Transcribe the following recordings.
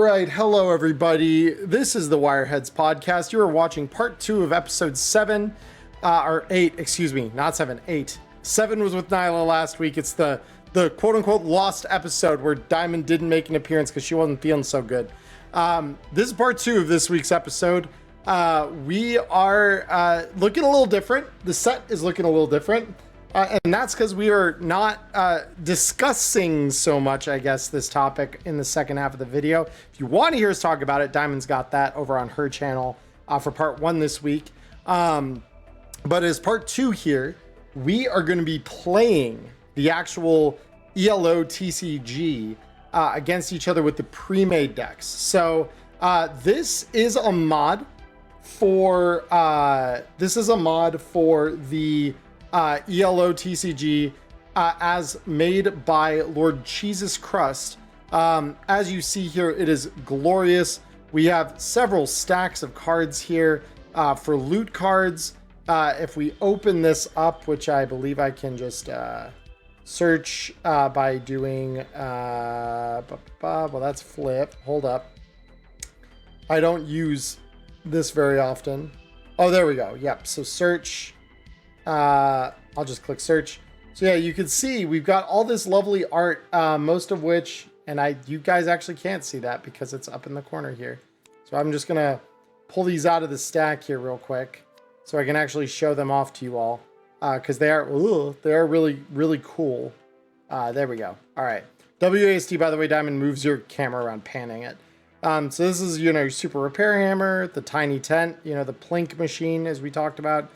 right, hello everybody. This is the Wireheads podcast. You are watching part 2 of episode 7, or 8, excuse me, not 7, 8. 7 was with Nyla last week. It's the quote-unquote lost episode where Diamond didn't make an appearance because she wasn't feeling so good. This is part 2 of this week's episode. We are looking a little different. The set is looking a little different. And that's because we are not discussing so much, I guess, this topic in the second half of the video. If you want to hear us talk about it, Diamond's got that over on her channel for part 1 this week. But as part 2 here, we are going to be playing the actual ELO TCG against each other with the pre-made decks. So this is a mod for the ELO TCG as made by Lord Jesus Crust. As you see here, it is glorious. We have several stacks of cards here for loot cards. If we open this up, which I believe I can just search by doing well, that's flip. Hold up, I don't use this very often. Oh, there we go. Yep. So search. I'll just click search. So yeah, you can see we've got all this lovely art, most of which, and you guys actually can't see that because it's up in the corner here. So I'm just gonna pull these out of the stack here real quick so I can actually show them off to you all, because they are really, really cool. There we go. All right. WASD, by the way, Diamond, moves your camera around, panning it. So this is, your super repair hammer, the tiny tent, the plink machine, as we talked about,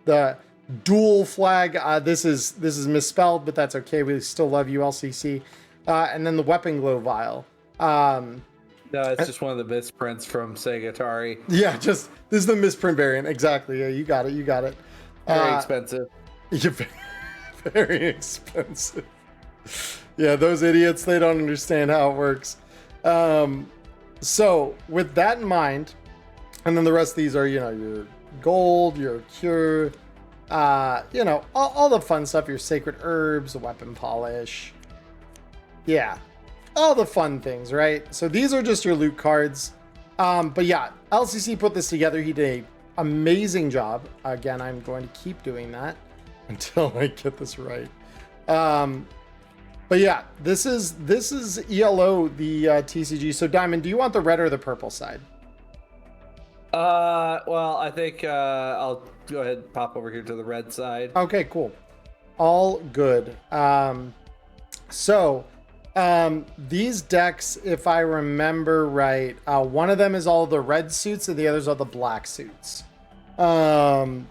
the dual flag. This is misspelled, but that's okay. We still love you, LCC. And then the weapon glow vial. No, it's just one of the misprints from Sega Atari. Yeah, this is the misprint variant. Exactly. Yeah, you got it. Very expensive. Yeah, very expensive. Yeah, those idiots, they don't understand how it works. So with that in mind, and then the rest of these are, your gold, your cure, all the fun stuff, your sacred herbs, a weapon polish. Yeah, all the fun things, right? So these are just your loot cards. But yeah, LCC put this together. He did an amazing job. Again, I'm going to keep doing that until I get this right. But yeah, this is ELO, the TCG. So Diamond, do you want the red or the purple side? Well, I think I'll go ahead and pop over here to the red side. Okay, cool. All good. These decks, if I remember right, one of them is all the red suits and the others are the black suits. In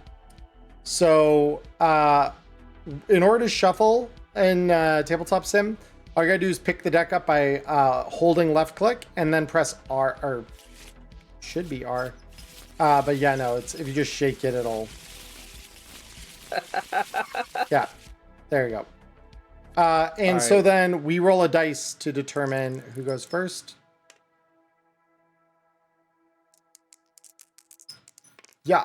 order to shuffle in Tabletop Sim, all you gotta do is pick the deck up by holding left click and then press R, or should be R. But yeah, no, it's if you just shake it, it'll. Yeah, there you go. And so then we roll a dice to determine who goes first. Yeah.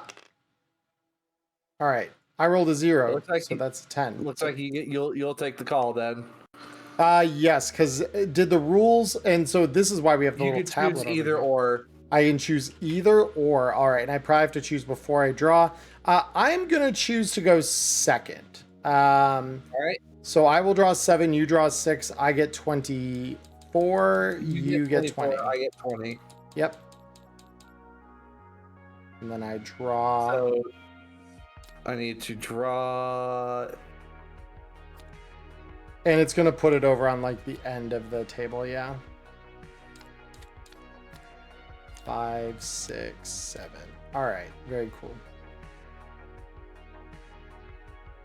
All right. I rolled a 0, so that's a 10. Looks like you'll take the call then. Yes, because did the rules, and so this is why we have the little tablet. You can choose either or. I can choose either or. All right, and I probably have to choose before I draw. I'm gonna choose to go second. All right. So I will draw 7. You draw 6. I get 24. You get 20. I get 20. Yep. And then I draw. So I need to draw. And it's gonna put it over on like the end of the table. Yeah. 5, 6, 7. All right, very cool.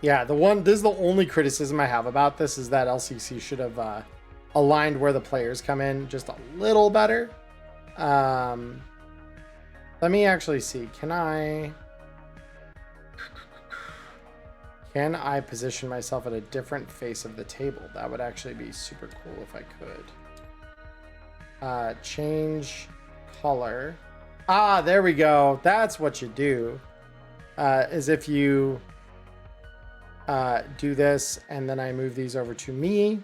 Yeah, this is the only criticism I have about this is that LCC should have aligned where the players come in just a little better. Let me actually see. Can I position myself at a different face of the table? That would actually be super cool if I could. Change color. There we go. That's what you do. Is if you do this and then I move these over to me.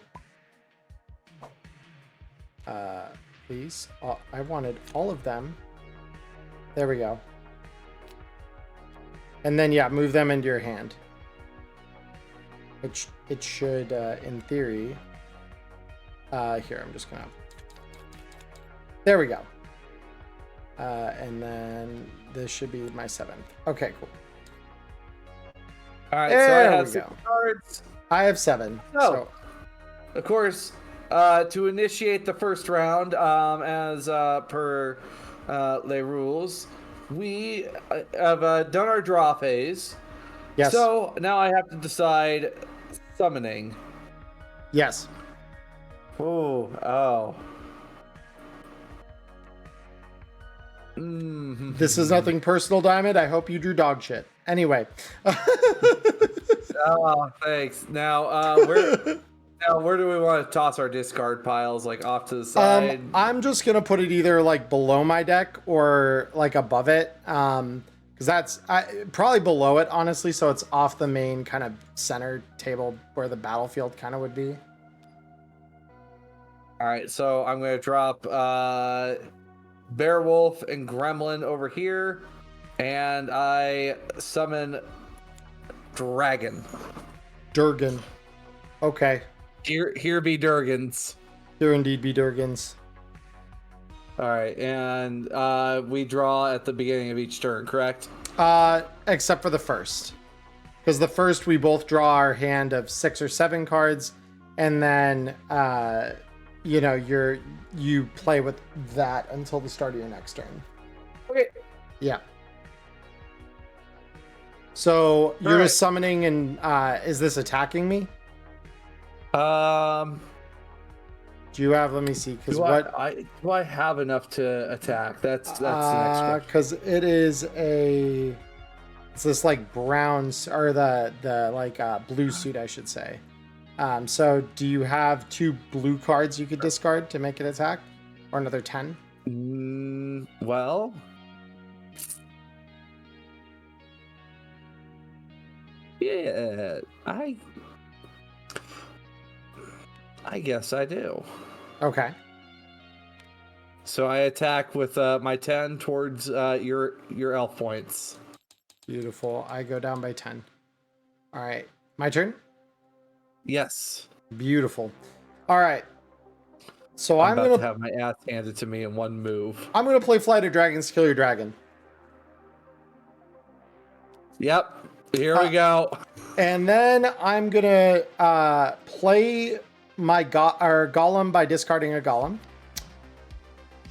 please. Oh, I wanted all of them. There we go. And then, yeah, move them into your hand. Which it should, in theory... here, I'm just gonna... There we go. And then this should be my 7th. Okay, cool. All right, There so I have we 6 go. cards. I have 7. So, of course, to initiate the first round, as per les rules, we have done our draw phase. Yes. So now I have to decide summoning. Yes. Oh. This is nothing personal, Diamond. I hope you drew dog shit. Anyway. Oh, thanks. Now, where do we want to toss our discard piles? Like off to the side? I'm just gonna put it either like below my deck or like above it. Because that's probably below it, honestly. So it's off the main kind of center table where the battlefield kind of would be. All right, so I'm going to drop Beowulf and Gremlin over here, and I summon Dragon. Durgan. Okay. Here be Durgans. There indeed be Durgans. All right, and we draw at the beginning of each turn, correct? Except for the first. Because the first we both draw our hand of 6 or 7 cards, and then you play with that until the start of your next turn. Okay. Yeah. So you're right. just summoning, and is this attacking me? Do Do you have? Let me see. Because do I have enough to attack? That's the next question. Because it's this like brown or the like blue suit, I should say. So do you have 2 blue cards you could discard to make it attack, or another 10? Well, yeah, I guess I do. Okay. So I attack with my 10 towards your elf points. Beautiful. I go down by 10. All right. My turn? Yes. Beautiful. All right. So I'm I'm about going to have my ass handed to me in one move. I'm going to play Flight of Dragons, Kill Your Dragon. Yep. Here we go. And then I'm going to play my Golem by discarding a Golem.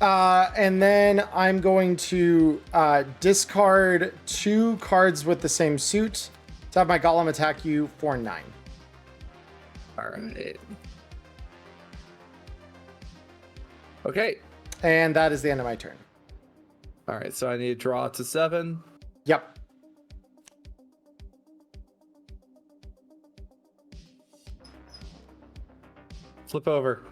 And then I'm going to discard 2 cards with the same suit to have my Golem attack you for 9. All right. Okay. And that is the end of my turn. All right. So I need to draw to 7. Yep. Flip over.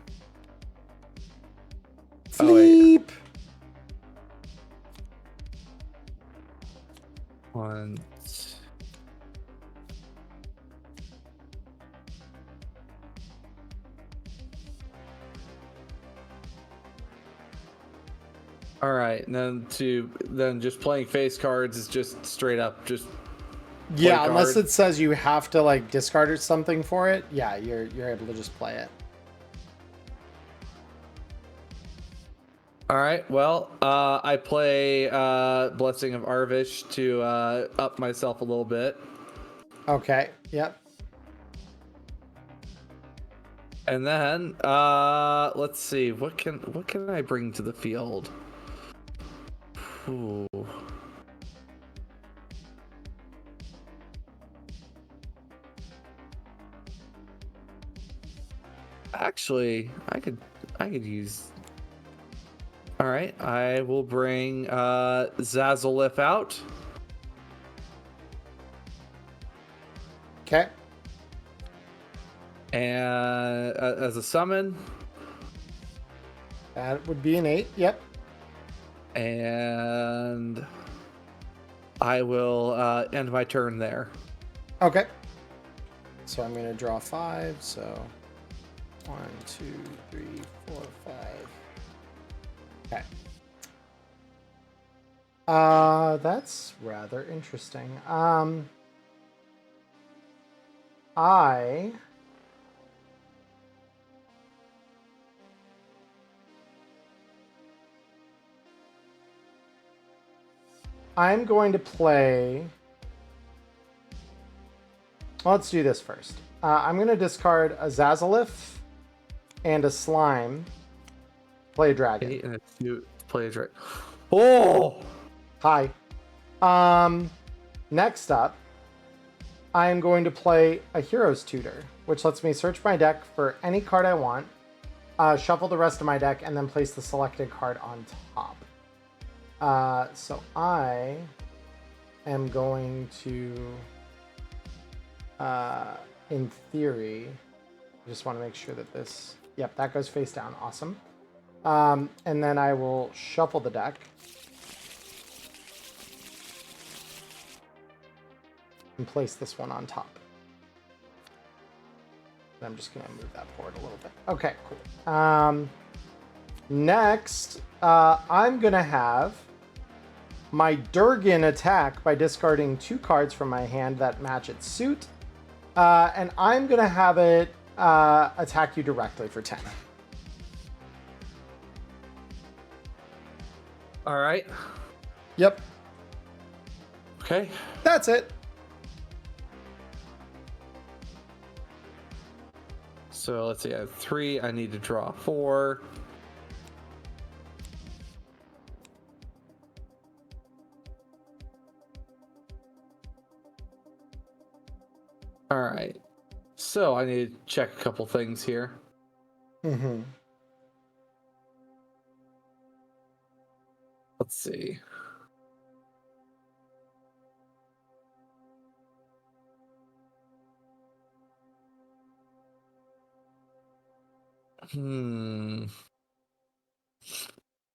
Sleep. Oh, 1. All right, and then just playing face cards is just straight up just Yeah, unless it says you have to like discard something for it. Yeah, you're able to just play it. All right. Well, I play Blessing of Arvish to up myself a little bit. Okay. Yep. And then let's see, what can I bring to the field? Ooh. Actually, I could use. All right, I will bring Zazalif out. Okay. And as a summon. That would be an 8. Yep. And I will end my turn there. Okay. So I'm going to draw 5. So 1, 2, 3, 4, 5. Okay. That's rather interesting. I'm going to play. Well, let's do this first. I'm going to discard a Zazalith and a Slime. Play a dragon. 8 and a 2. Play a dragon. Oh! Hi. Next up, I am going to play a Hero's Tutor, which lets me search my deck for any card I want, shuffle the rest of my deck, and then place the selected card on top. So I am going to, in theory, I just want to make sure that this, yep, that goes face down. Awesome. And then I will shuffle the deck. And place this one on top. And I'm just going to move that forward a little bit. Okay, cool. Next, I'm going to have my Durgan attack by discarding 2 cards from my hand that match its suit. And I'm going to have it attack you directly for 10. All right. Yep. Okay. That's it. So let's see. I have 3. I need to draw 4. All right. So I need to check a couple things here. Mm-hmm. Let's see.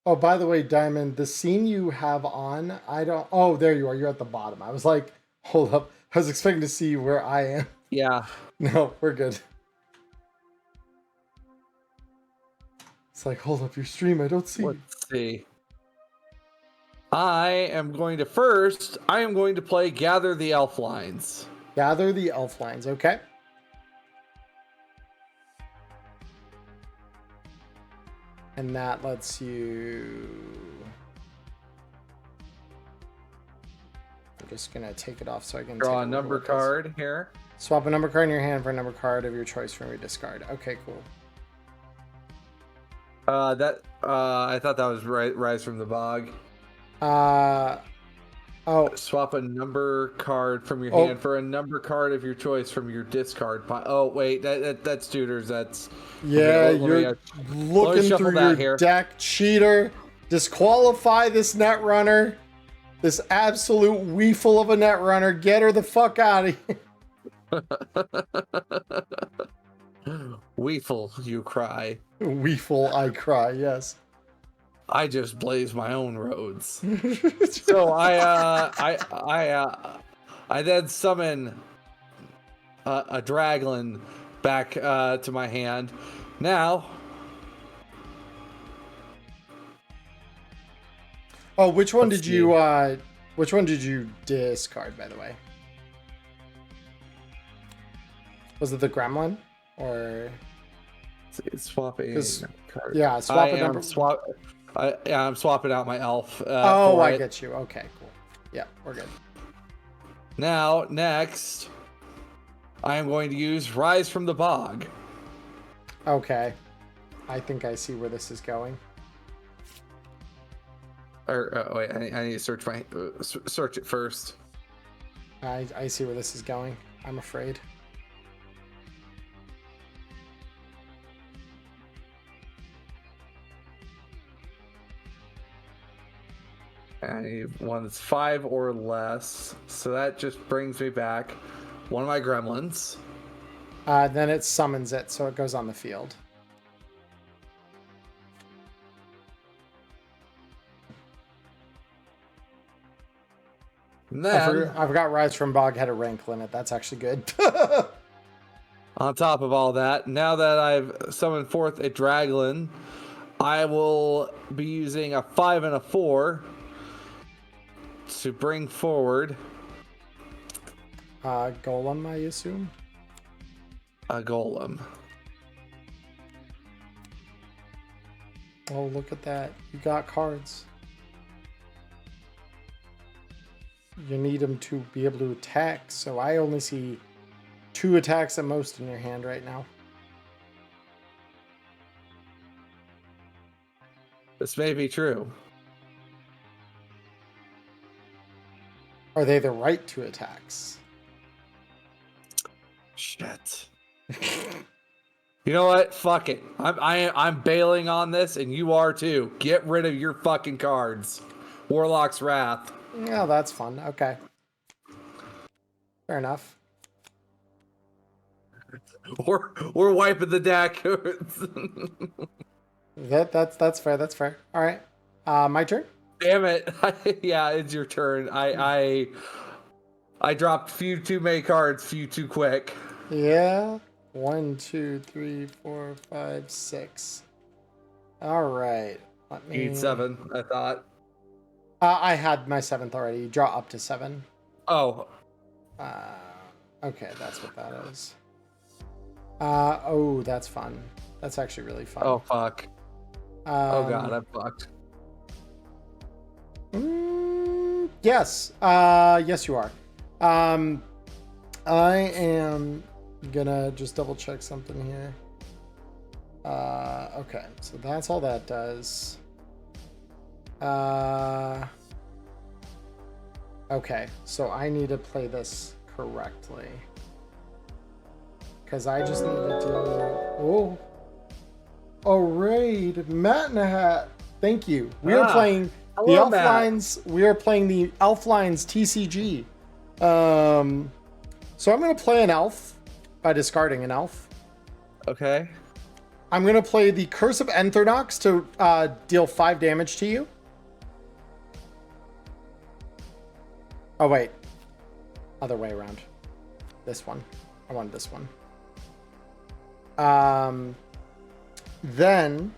Oh, by the way, Diamond, the scene you have on, I don't... Oh, there you are. You're at the bottom. I was like, hold up. I was expecting to see where I am. Yeah. No, we're good. It's like, hold up your stream. I don't see you. Let's see. I am going to play Gather the Elf Lines. Gather the elf lines. Okay. And that lets you... I'm just going to take it off so I can Draw take a number card here. Swap a number card in your hand for a number card of your choice from your discard. Okay, cool. I thought that was Rise from the Bog. Swap a number card from your hand for a number card of your choice from your discard pile. Oh wait, that's tutors. That's you're looking through your deck, cheater. Disqualify this Netrunner. This absolute weeful of a Netrunner. Get her the fuck out of here. Weeful, you cry. Weeful, I cry. Yes. I just blaze my own roads. So I then summon a Draglin back to my hand. Now. Oh, which one did you discard, by the way? Was it the Gremlin or swapping card? Yeah, swap a number. I'm swapping out my elf. I get you. Okay, cool. Yeah, we're good. Now, next, I am going to use Rise from the Bog. Okay. I think I see where this is going. Wait, I need to search it first. I see where this is going. I'm afraid. I need one that's 5 or less. So that just brings me back one of my gremlins. Then it summons it, so it goes on the field. Then, I've got Rise from Bog had a rank limit. That's actually good. On top of all that, now that I've summoned forth a Draglin, I will be using a 5 and a 4 to bring forward Golem, I assume. a golem. Oh, look at that. You got cards. You need them to be able to attack, so I only see 2 attacks at most in your hand right now. This may be true. Are they the right 2 attacks? Shit. You know what? Fuck it. I'm bailing on this, and you are too. Get rid of your fucking cards. Warlock's Wrath. Yeah, that's fun. Okay. Fair enough. We're wiping the deck. That's fair. That's fair. All right. My turn. Damn it. Yeah, it's your turn. I dropped few too many cards, few too quick. Yeah. 1, 2, 3, 4, 5, 6. All right. Let me. You need 7, I thought. I had my 7th already. You draw up to 7. Oh. Okay, that's what that is. Oh, that's fun. That's actually really fun. Oh, fuck. Oh, God, I'm fucked. Yes. Yes, you are. I am gonna just double check something here. Okay, so that's all that does. Okay, so I need to play this correctly. Because I just need to do... Oh. A raid. Matt in a hat. Thank you. We are playing the Elflines. We are playing the Elflines TCG. So I'm going to play an elf by discarding an elf. Okay. I'm going to play the Curse of Enthronox to deal 5 damage to you. Oh, wait. Other way around. This one. I want this one. Then...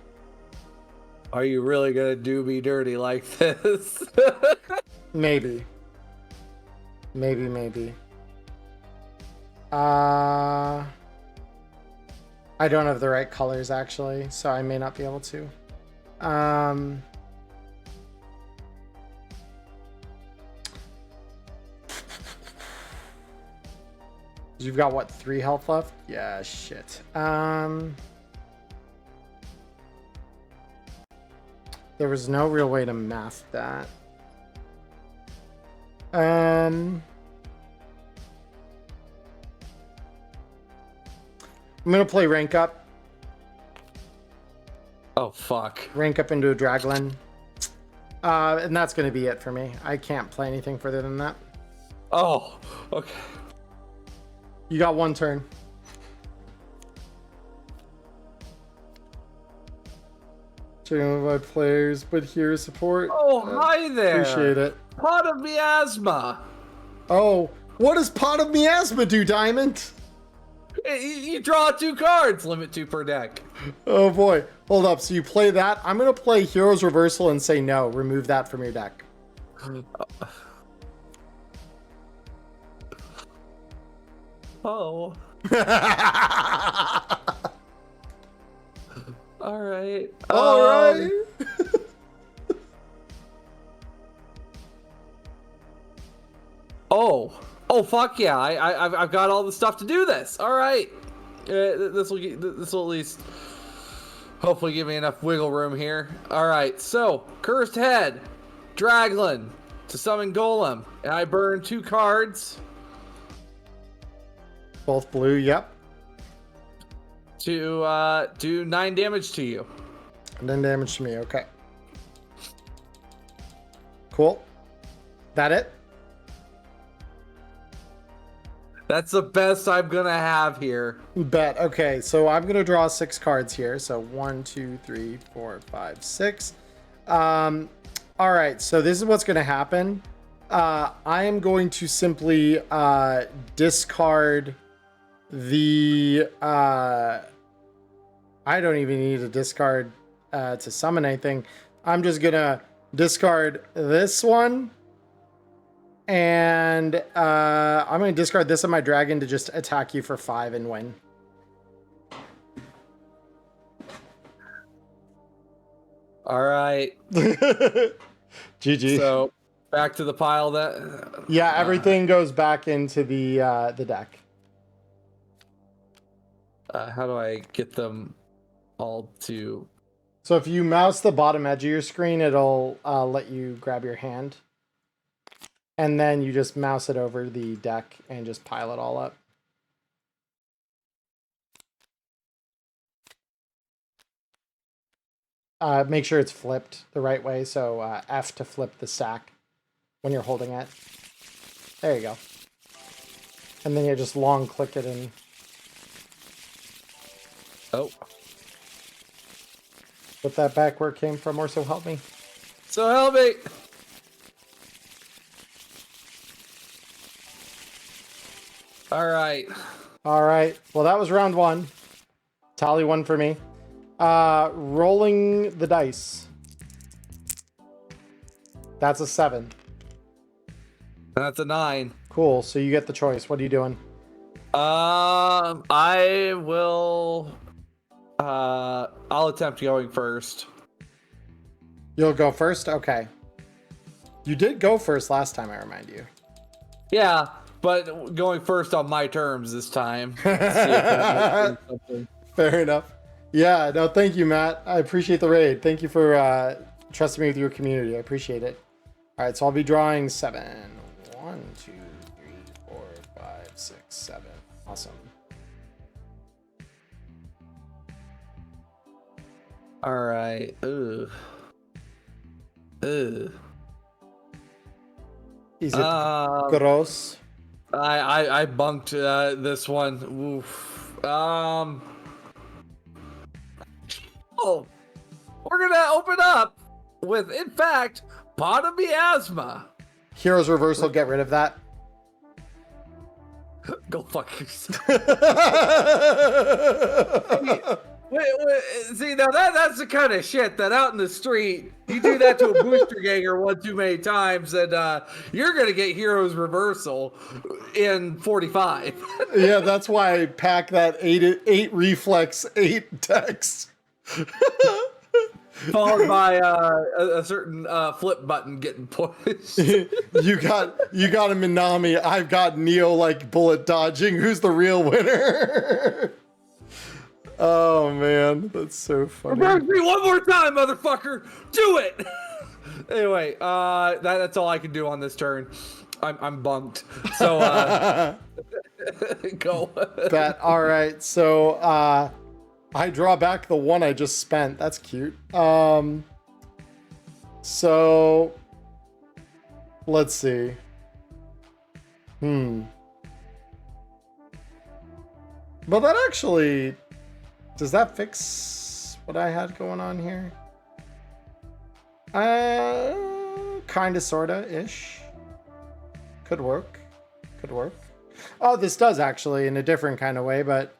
Are you really going to do me dirty like this? Maybe. Maybe. I don't have the right colors, actually, so I may not be able to. You've got, what, 3 health left? Yeah, shit. There was no real way to math that. I'm gonna play rank up. Oh, fuck. Rank up into a Dragland. And that's gonna be it for me. I can't play anything further than that. Oh, okay. You got 1 turn. Checking my players, but here support. Oh, hi there. Appreciate it. Pot of Miasma. Oh, what does Pot of Miasma do, Diamond? You draw 2 cards. Limit 2 per deck. Oh boy. Hold up. So you play that. I'm going to play Heroes Reversal and say no. Remove that from your deck. Oh. All right. All right. Oh, fuck yeah! I've got all the stuff to do this. All right. This will at least hopefully give me enough wiggle room here. All right. So Cursed Head, Dragland to summon Golem, and I burn 2 cards. Both blue. Yep. To do 9 damage to you. And then damage to me. Okay. Cool. That it? That's the best I'm gonna have here. Bet. Okay, so I'm gonna draw 6 cards here. So 1, 2, 3, 4, 5, 6. All right. So this is what's gonna happen. I am going to simply discard the. I don't even need to discard to summon anything. I'm just gonna discard this one, and I'm gonna discard this on my dragon to just attack you for 5 and win. All right. GG. So back to the pile. That yeah, everything goes back into the deck. how do I get them all to? So if you mouse the bottom edge of your screen, it'll let you grab your hand. And then you just mouse it over the deck and just pile it all up. Make sure it's flipped the right way. So F to flip the stack when you're holding it. There you go. And then you just long click it and... Oh. Put that back where it came from, or so help me. So help me. All right. All right. Well, that was round 1. Tally 1 for me. Rolling the dice. That's a 7. That's a 9. Cool. So you get the choice. What are you doing? I will. I'll attempt going first. You'll go first? Okay. You did go first last time, I remind you. Yeah, but going first on my terms this time. Let's see if that makes something. Fair enough. Yeah, no, thank you, Matt. I appreciate the raid. Thank you for trusting me with your community. I appreciate it. All right, so I'll be drawing 7. 1, 2, 3, 4, 5, 6, 7. Awesome. All right. Ugh. Ugh. Is it gross? I bunked this one. Oof. Oh, we're gonna open up with, in fact, Pot of Miasma. Heroes Reversal, get rid of that. Go fuck yourself. Wait, see, now that's the kind of shit that out in the street, you do that to a booster ganger one too many times, and you're gonna get Heroes Reversal in 45. Yeah, that's why I pack that 8 reflex, 8 dex. Followed by a certain flip button getting pushed. you got a Minami. I've got Neo like bullet dodging. Who's the real winner? Oh man, that's so funny. Reverse me one more time, motherfucker. Do it. Anyway, that's all I can do on this turn. I'm bunked. So go. Bet. All right. So I draw back the 1 I just spent. That's cute. So let's see. But that actually, does that fix what I had going on here? Kinda, sorta, ish. Could work. Could work. Oh, this does actually in a different kind of way, but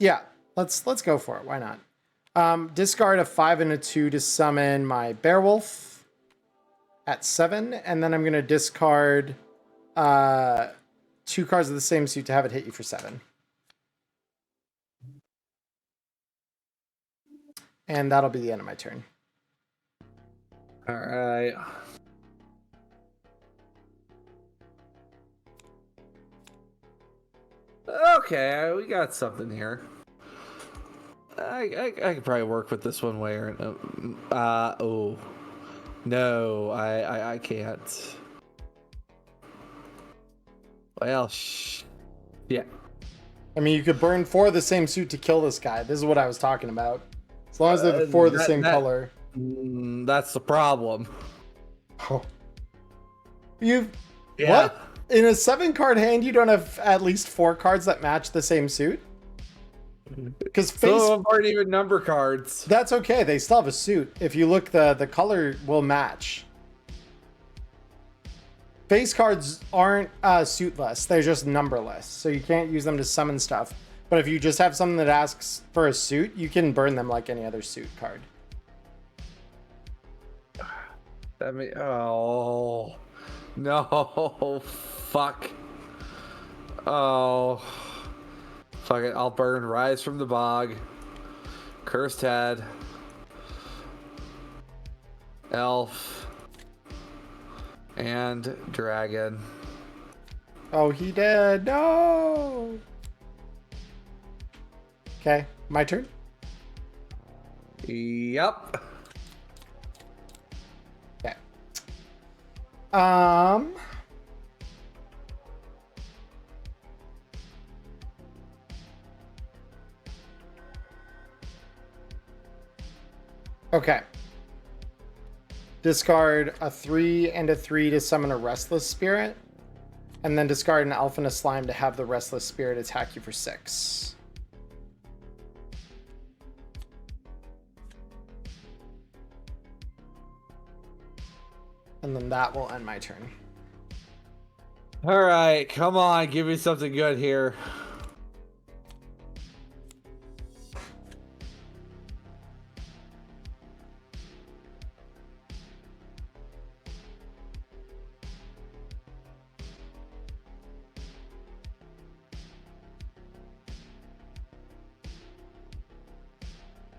yeah, let's go for it. Why not? Discard a 5 and a 2 to summon my Beowulf at 7, and then I'm gonna discard 2 cards of the same suit to have it hit you for 7. And that'll be the end of my turn. All right. Okay, we got something here. I could probably work with this one way or oh no, I can't. Well, yeah. I mean, you could burn 4 of the same suit to kill this guy. This is what I was talking about. As long as they're 4 of the same color. That's the problem. Oh. What? In a 7-card hand, you don't have at least 4 cards that match the same suit? Because face... Some aren't even number cards. That's okay. They still have a suit. If you look, the color will match. Face cards aren't suitless. They're just numberless. So you can't use them to summon stuff. But if you just have something that asks for a suit, you can burn them like any other suit card. That mean, oh no, fuck. Oh, fuck it. I'll burn Rise from the Bog, Cursed Head, Elf, and Dragon. Oh, he did. No. Okay, my turn. Yep. Okay. Okay. Discard a 3 and a 3 to summon a Restless Spirit. And then discard an Elf and a Slime to have the Restless Spirit attack you for 6. And then that will end my turn. All right, come on, give me something good here.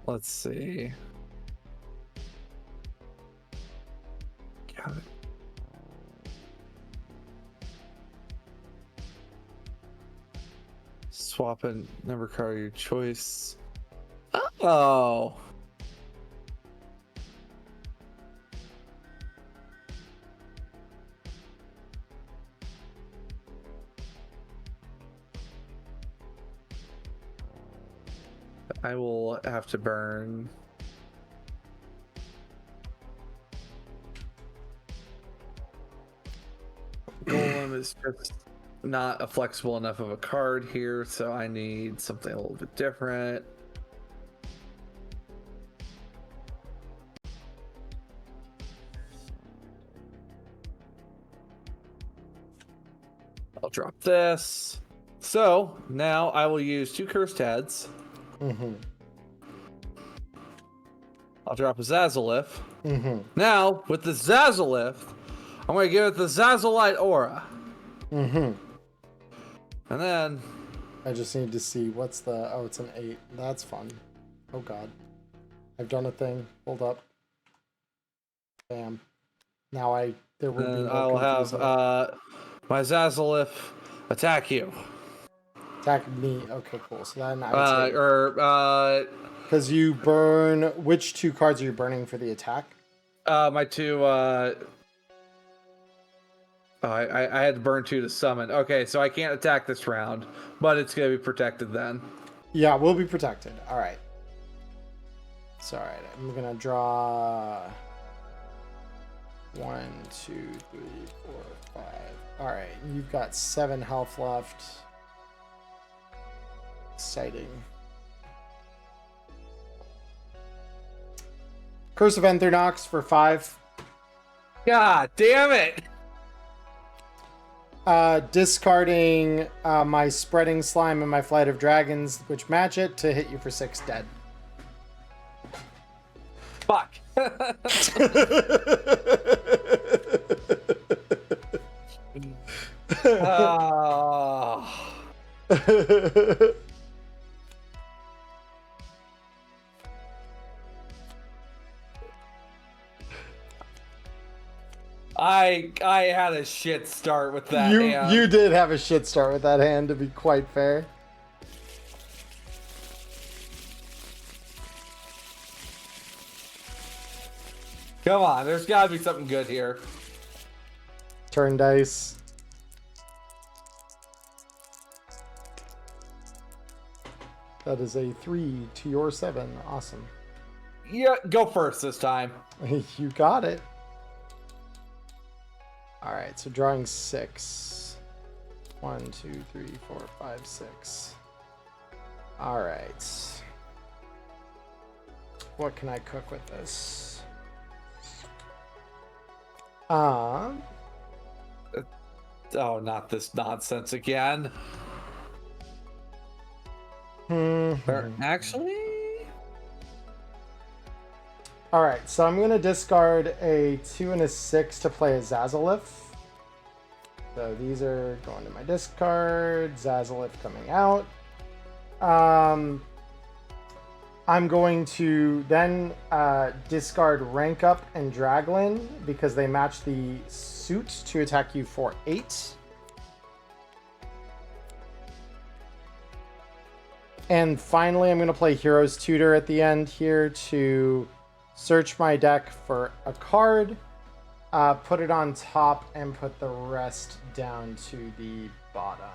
Let's see. Got it. Swap a number card of your choice. Oh. I will have to burn. Golem is just not a flexible enough of a card here, so I need something a little bit different. I'll drop this. So now I will use 2 Cursed Heads. Mm-hmm. I'll drop a Zazalith. Mm-hmm. Now, with the Zazalith, I'm going to give it the Zazalite Aura. Mm-hmm. And then... I just need to see what's the... Oh, it's an 8. That's fun. Oh, God. I've done a thing. Hold up. Bam. Now there will be no I'll have my Zazalith attack you. Attack me. Okay, cool. So then I would say... Because you burn... Which 2 cards are you burning for the attack? My 2... I had to burn 2 to summon. Okay, so I can't attack this round, but it's going to be protected then. Yeah, we'll be protected. All right. So, all right. I'm going to draw... 1, 2, 3, 4, 5. All right. You've got 7 health left. Exciting. Curse of Enthronox for 5. God damn it! Discarding my Spreading Slime and my Flight of Dragons, which match it, to hit you for 6 dead. Fuck. I had a shit start with that hand. You did have a shit start with that hand, to be quite fair. Come on, there's gotta be something good here. Turn dice. That is a 3 to your 7. Awesome. Yeah, go first this time. You got it. Alright, so drawing 6. 1, 2, 3, 4, 5, 6. Alright. What can I cook with this? Oh, not this nonsense again. Or actually, All right, so I'm going to discard a 2 and a 6 to play a Zazalith. So these are going to my discard. Zazalith coming out. I'm going to then discard Rank Up and Draglin because they match the suit to attack you for 8. And finally, I'm going to play Hero's Tutor at the end here to search my deck for a card, put it on top, and put the rest down to the bottom.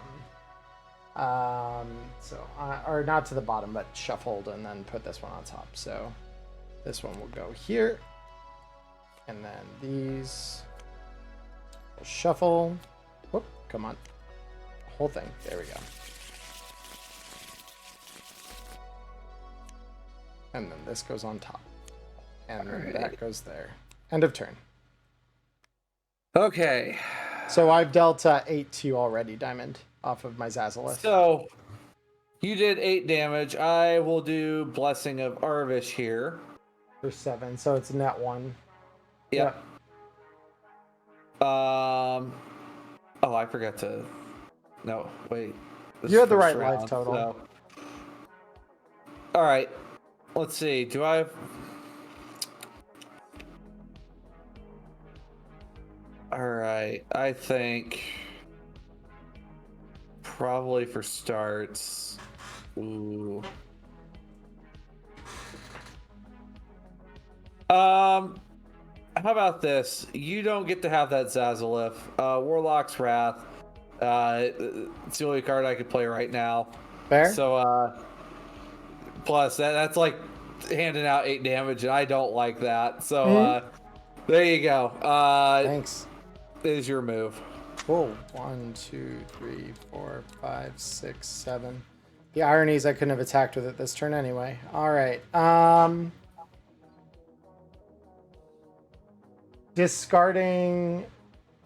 Or not to the bottom, but shuffled, and then put this one on top. So this one will go here, and then these will shuffle. Whoop, come on. Whole thing. There we go. And then this goes on top. And then that goes there. End of turn. okay. So I've dealt 8 to you already, Diamond, off of my Zazalith. So you did 8 damage. I will do Blessing of Arvish here. For 7, so it's net 1. Yep. Oh, I forgot to. No, wait. You had the right life total. So... All right. Let's see. Do I have... All right. I think probably for starts. Ooh. How about this? You don't get to have that Zazalith. Warlock's Wrath. It's the only card I could play right now. Fair. So, plus that's like handing out 8 damage, and I don't like that. So, there you go. Thanks. Is your move. Cool. 1, 2, 3, 4, 5, 6, 7. The irony is I couldn't have attacked with it this turn anyway. All right. Discarding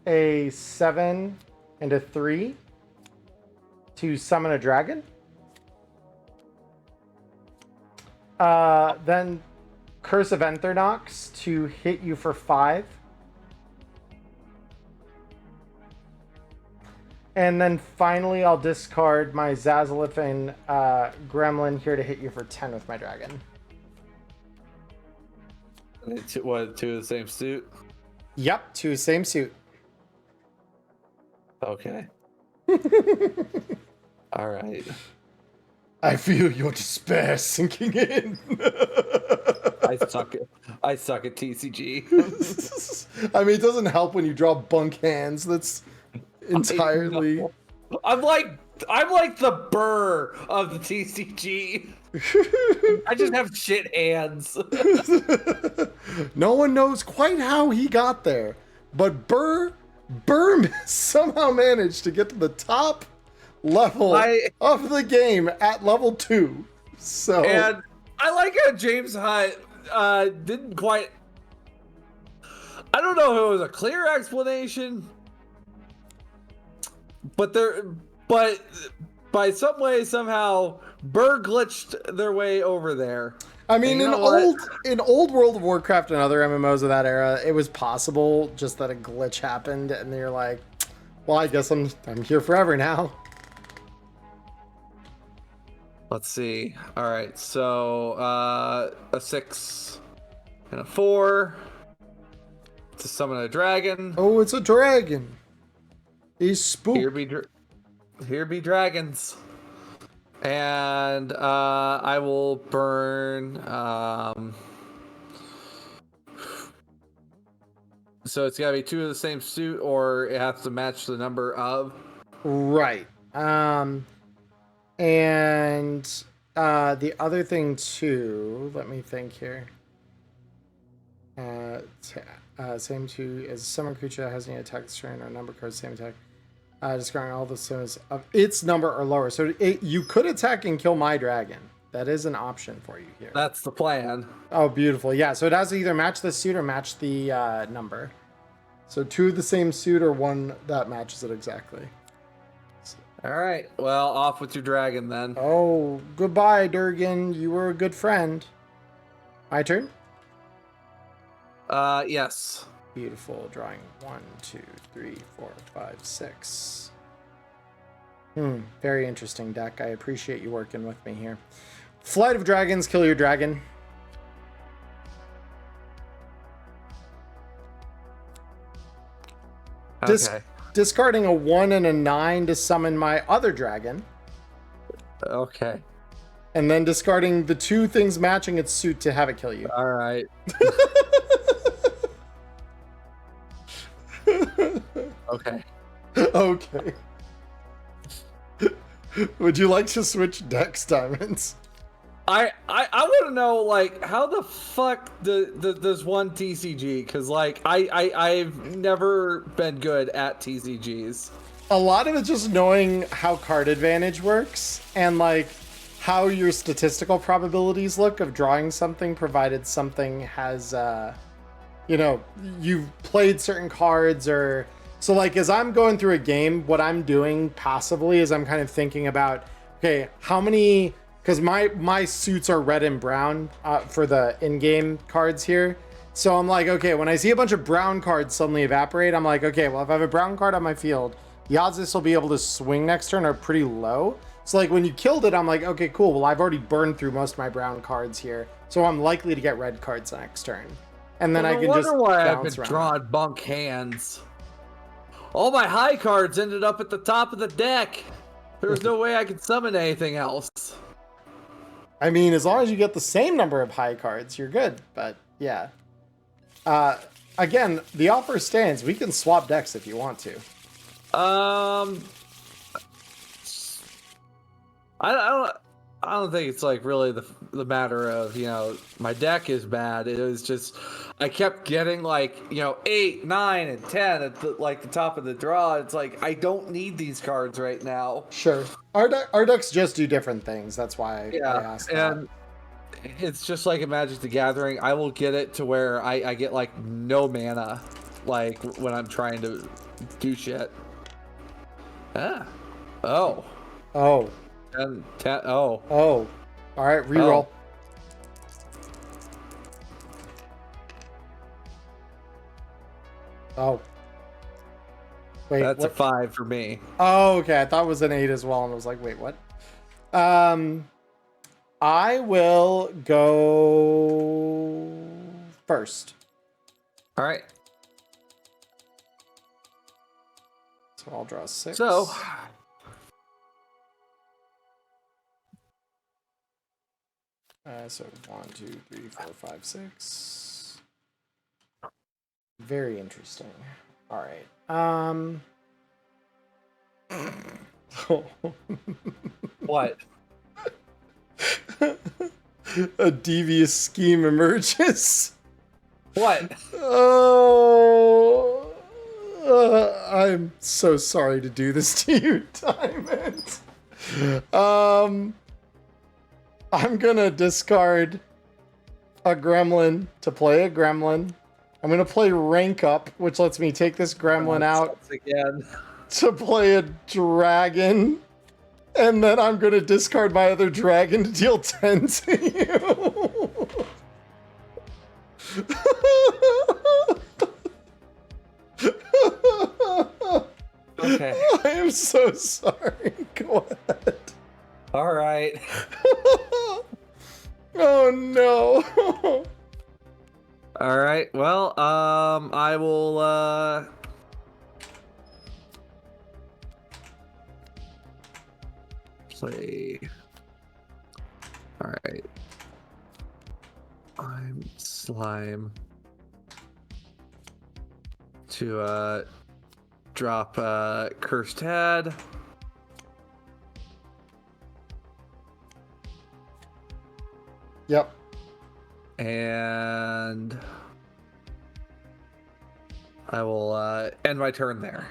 a 7 and a 3 to summon a dragon. Then Curse of Enthronox to hit you for 5. And then finally, I'll discard my Zazalith and Gremlin here to hit you for 10 with my dragon. What, 2 of the same suit? Yep, 2 same suit. Okay. All right. I feel your despair sinking in. I suck at TCG. I mean, it doesn't help when you draw bunk hands. That's entirely. I'm like the Burr of the TCG. I just have shit hands. No one knows quite how he got there, but Burr somehow managed to get to the top level of the game at level 2. So, and I like how James Hutt didn't quite. I don't know if it was a clear explanation, but by some way, somehow, Burr glitched their way over there. I mean, in old World of Warcraft and other MMOs of that era, it was possible, just that a glitch happened, and you're like, well, I guess I'm here forever now. Let's see. All right, so a 6 and a 4 to summon a dragon. Oh, it's a dragon. He's spooked. Here be dragons. And I will burn. So it's gotta be 2 of the same suit, or it has to match the number of. Right. And the other thing too, let me think here. Same 2 as summon creature that has any attack this turn or number card, same attack. Discarding all the symbols of its number or lower. So you could attack and kill my dragon. That is an option for you here. That's the plan. Oh, beautiful. Yeah, so it has to either match the suit or match the number. So 2 of the same suit or 1 that matches it exactly. All right. Well, off with your dragon then. Oh, goodbye, Durgan. You were a good friend. My turn. Yes. Beautiful. Drawing 1, 2, 3, 4, 5, 6. Very interesting deck. I appreciate you working with me here. Flight of Dragons, kill your dragon. Okay. Discarding a 1 and a 9 to summon my other dragon. Okay. And then discarding the 2 things matching its suit to have it kill you. All right. Okay. Okay. Would you like to switch decks, Diamonds? I want to know, like, how the fuck does one TCG? Because, like, I've never been good at TCGs. A lot of it's just knowing how card advantage works and, like, how your statistical probabilities look of drawing something, provided something has, you know, you've played certain cards or... So, like, as I'm going through a game, what I'm doing passively is I'm kind of thinking about, okay, how many... Because my suits are red and brown for the in-game cards here. So I'm like, okay, when I see a bunch of brown cards suddenly evaporate, I'm like, okay, well, if I have a brown card on my field, the odds this will be able to swing next turn are pretty low. So, like, when you killed it, I'm like, okay, cool. Well, I've already burned through most of my brown cards here. So I'm likely to get red cards next turn. And then I can just why I've bounce been around. drawing bunk hands. All my high cards ended up at the top of the deck. There was no way I could summon anything else. I mean, as long as you get the same number of high cards, you're good. But yeah. Again, the offer stands. We can swap decks if you want to. I don't think it's like really the matter of, you know, my deck is bad. It was just I kept getting like, you know, 8, 9, and 10 at the top of the draw. It's like I don't need these cards right now. Sure. Our decks just do different things. That's why I asked that. And it's just like a Magic the Gathering. I will get it to where I get like no mana, like when I'm trying to do shit. Oh. Oh. 10. Oh. All right, reroll. Oh. Wait, That's what? a 5 for me. Oh, okay. I thought it was an 8 as well, and I was like, wait, what? I will go first. All right. So I'll draw 6. So, so 1, 2, 3, 4, 5, 6. Very interesting. All right. what? A devious scheme emerges. What? Oh, I'm so sorry to do this to you, Diamond. I'm gonna discard a gremlin to play a gremlin. I'm gonna play rank up, which lets me take this gremlin out again to play a dragon. And then I'm gonna discard my other dragon to deal 10 to you. Okay. I am so sorry. Go ahead. All right. Oh no. All right. Well, I will play. All right. I'm slime to drop Cursed Head. Yep. And I will end my turn there.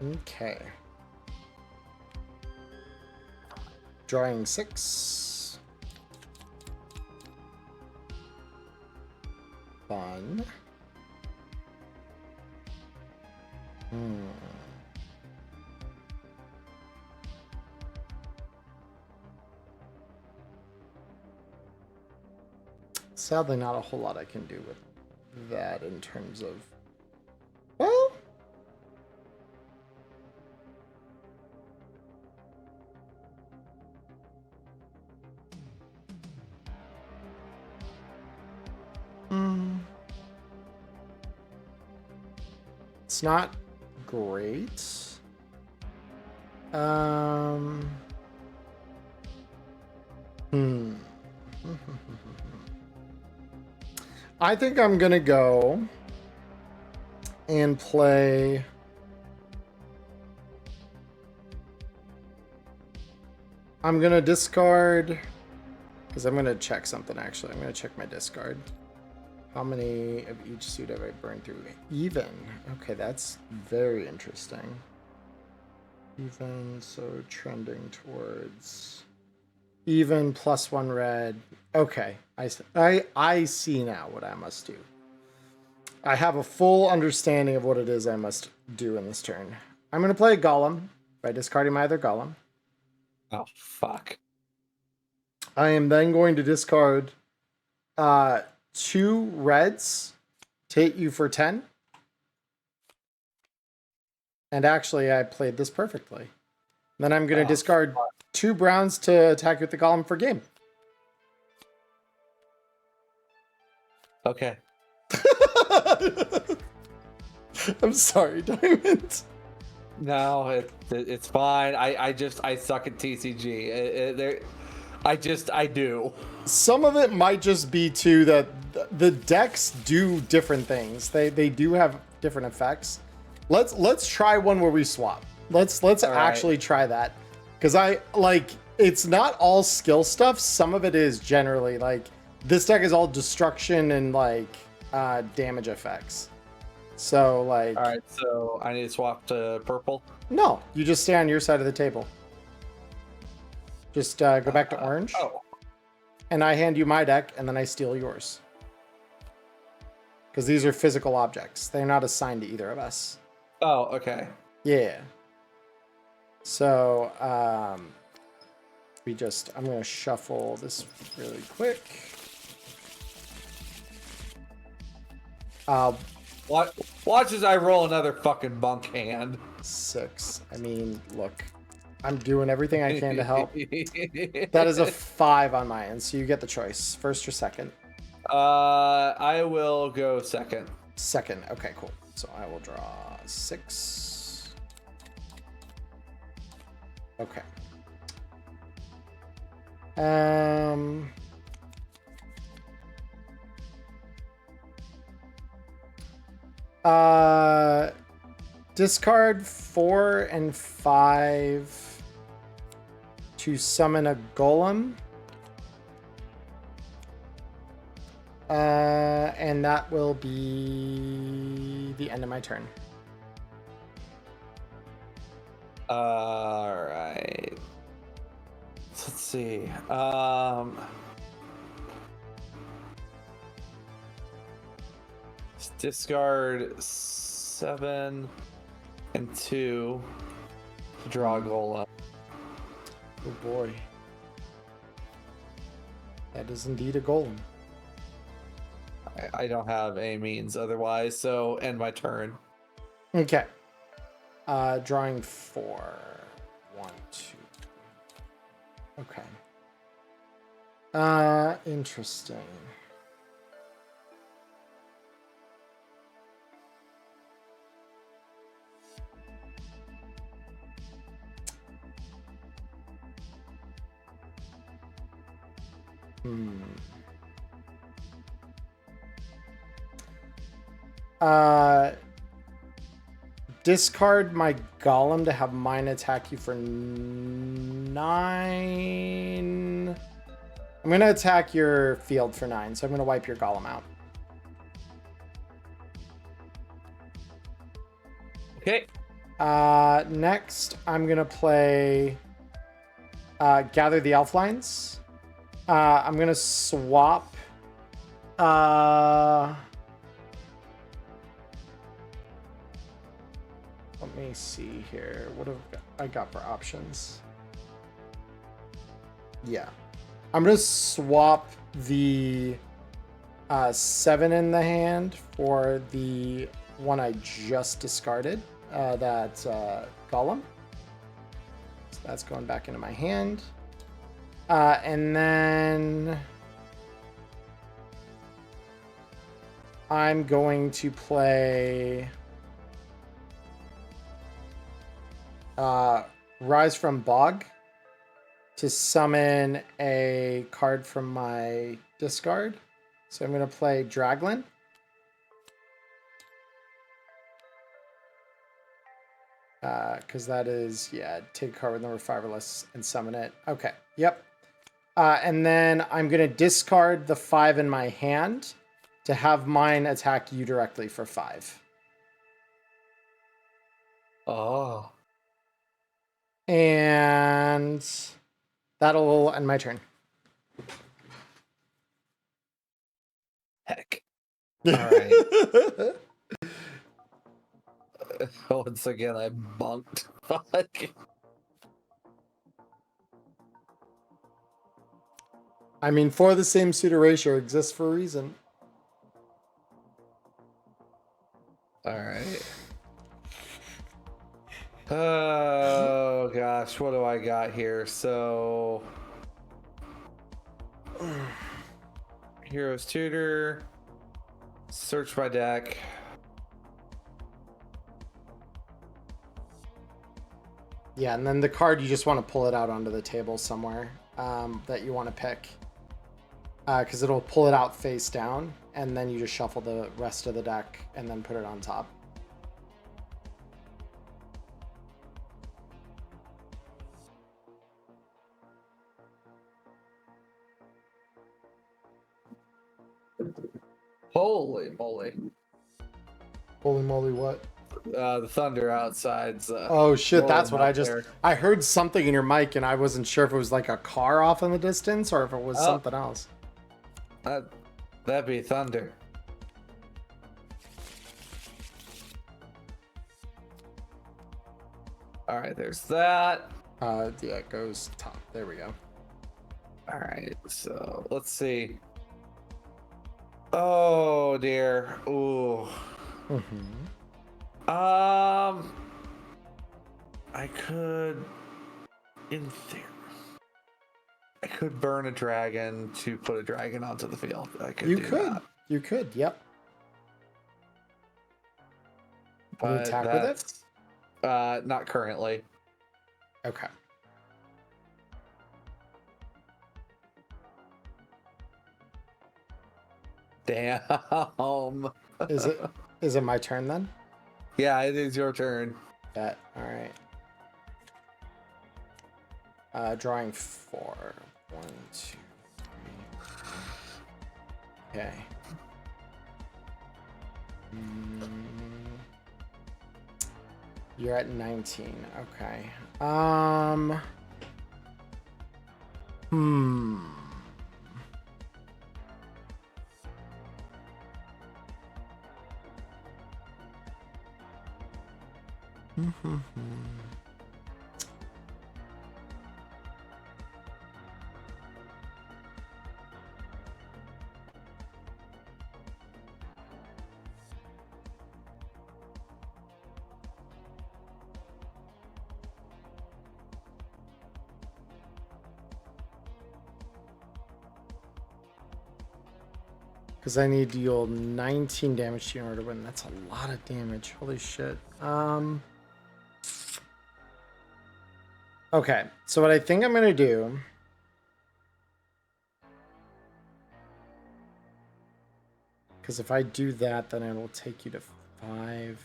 Okay. Drawing 6. Fun. Sadly, not a whole lot I can do with that in terms of... Well... It's not great. I think I'm gonna go and play. I'm gonna discard because I'm gonna check something. Actually, I'm gonna check my discard. How many of each suit have I burned through? Even. Okay, that's very interesting. Even, so trending towards even +1 red. Okay, I see now what I must do. I have a full understanding of what it is I must do in this turn. I'm going to play a golem by discarding my other golem. Oh, fuck. I am then going to discard 2 reds to hit you for 10. And actually, I played this perfectly. Then I'm going to discard 2 browns to attack with the golem for game. Okay. I'm sorry, Diamond. No, it's fine. I suck at TCG. I do. Some of it might just be too that the decks do different things. They do have different effects. Let's try one where we swap. Let's actually try that, because it's not all skill stuff. Some of it is generally like this deck is all destruction and damage effects. So all right, so I need to swap to purple. No, you just stay on your side of the table. Just go back to orange. Oh. And I hand you my deck, and then I steal yours. Because these are physical objects. They're not assigned to either of us. Oh, okay. Yeah. So, I'm going to shuffle this really quick. Watch as I roll another fucking bunk hand. 6. I mean, look. I'm doing everything I can to help. That is a 5 on my end, so you get the choice. First or second? I will go second. Second. Okay, cool. So I will draw 6. Okay. Discard 4 and 5 to summon a golem. And that will be the end of my turn. All right. Let's see. Discard 7 and 2 to draw a golem. Oh boy. That is indeed a golem. I don't have a means otherwise, so end my turn. Okay. Drawing 4. 1, 2. Okay. Interesting. Discard my golem to have mine attack you for 9. I'm going to attack your field for 9, so I'm going to wipe your golem out. Okay. Next, I'm going to play Gather the Elflines. I'm going to swap... Let me see here. What have I got for options? Yeah. I'm going to swap the 7 in the hand for the one I just discarded. That's Golem. So that's going back into my hand. And then I'm going to play Rise from Bog to summon a card from my discard. So I'm going to play Draglin. Because that is, take a card with number 5 or less and summon it. Okay, yep. And then I'm going to discard the 5 in my hand to have mine attack you directly for 5. Oh. And that'll end my turn. Heck. All right. Once again, I bunked. Fuck. I mean, 4 the same suitor ratio exists for a reason. All right. Oh gosh, what do I got here? So, Hero's Tutor. Search my deck. Yeah, and then the card, you just want to pull it out onto the table somewhere that you want to pick. Because it'll pull it out face down, and then you just shuffle the rest of the deck and then put it on top. Holy moly. Holy moly, what? The thunder outside's Oh shit, that's what I just... there. I heard something in your mic, and I wasn't sure if it was like a car off in the distance or if it was something else. That'd be thunder. All right, there's that. Yeah, it goes top. There we go. All right, so let's see. Oh dear. Ooh. I could, in theory, I could burn a dragon to put a dragon onto the field. I could. That. You could. Yep. Can you But attack with it? Not currently. Okay. Damn. Is it my turn then? Yeah, it is your turn. Bet. All right. Drawing 4. 1, 2, 3. Okay. You're at 19. Okay. Because I need to deal 19 damage to you in order to win. That's a lot of damage. Holy shit. Okay, so what I think I'm going to do... Because if I do that, then it will take you to 5.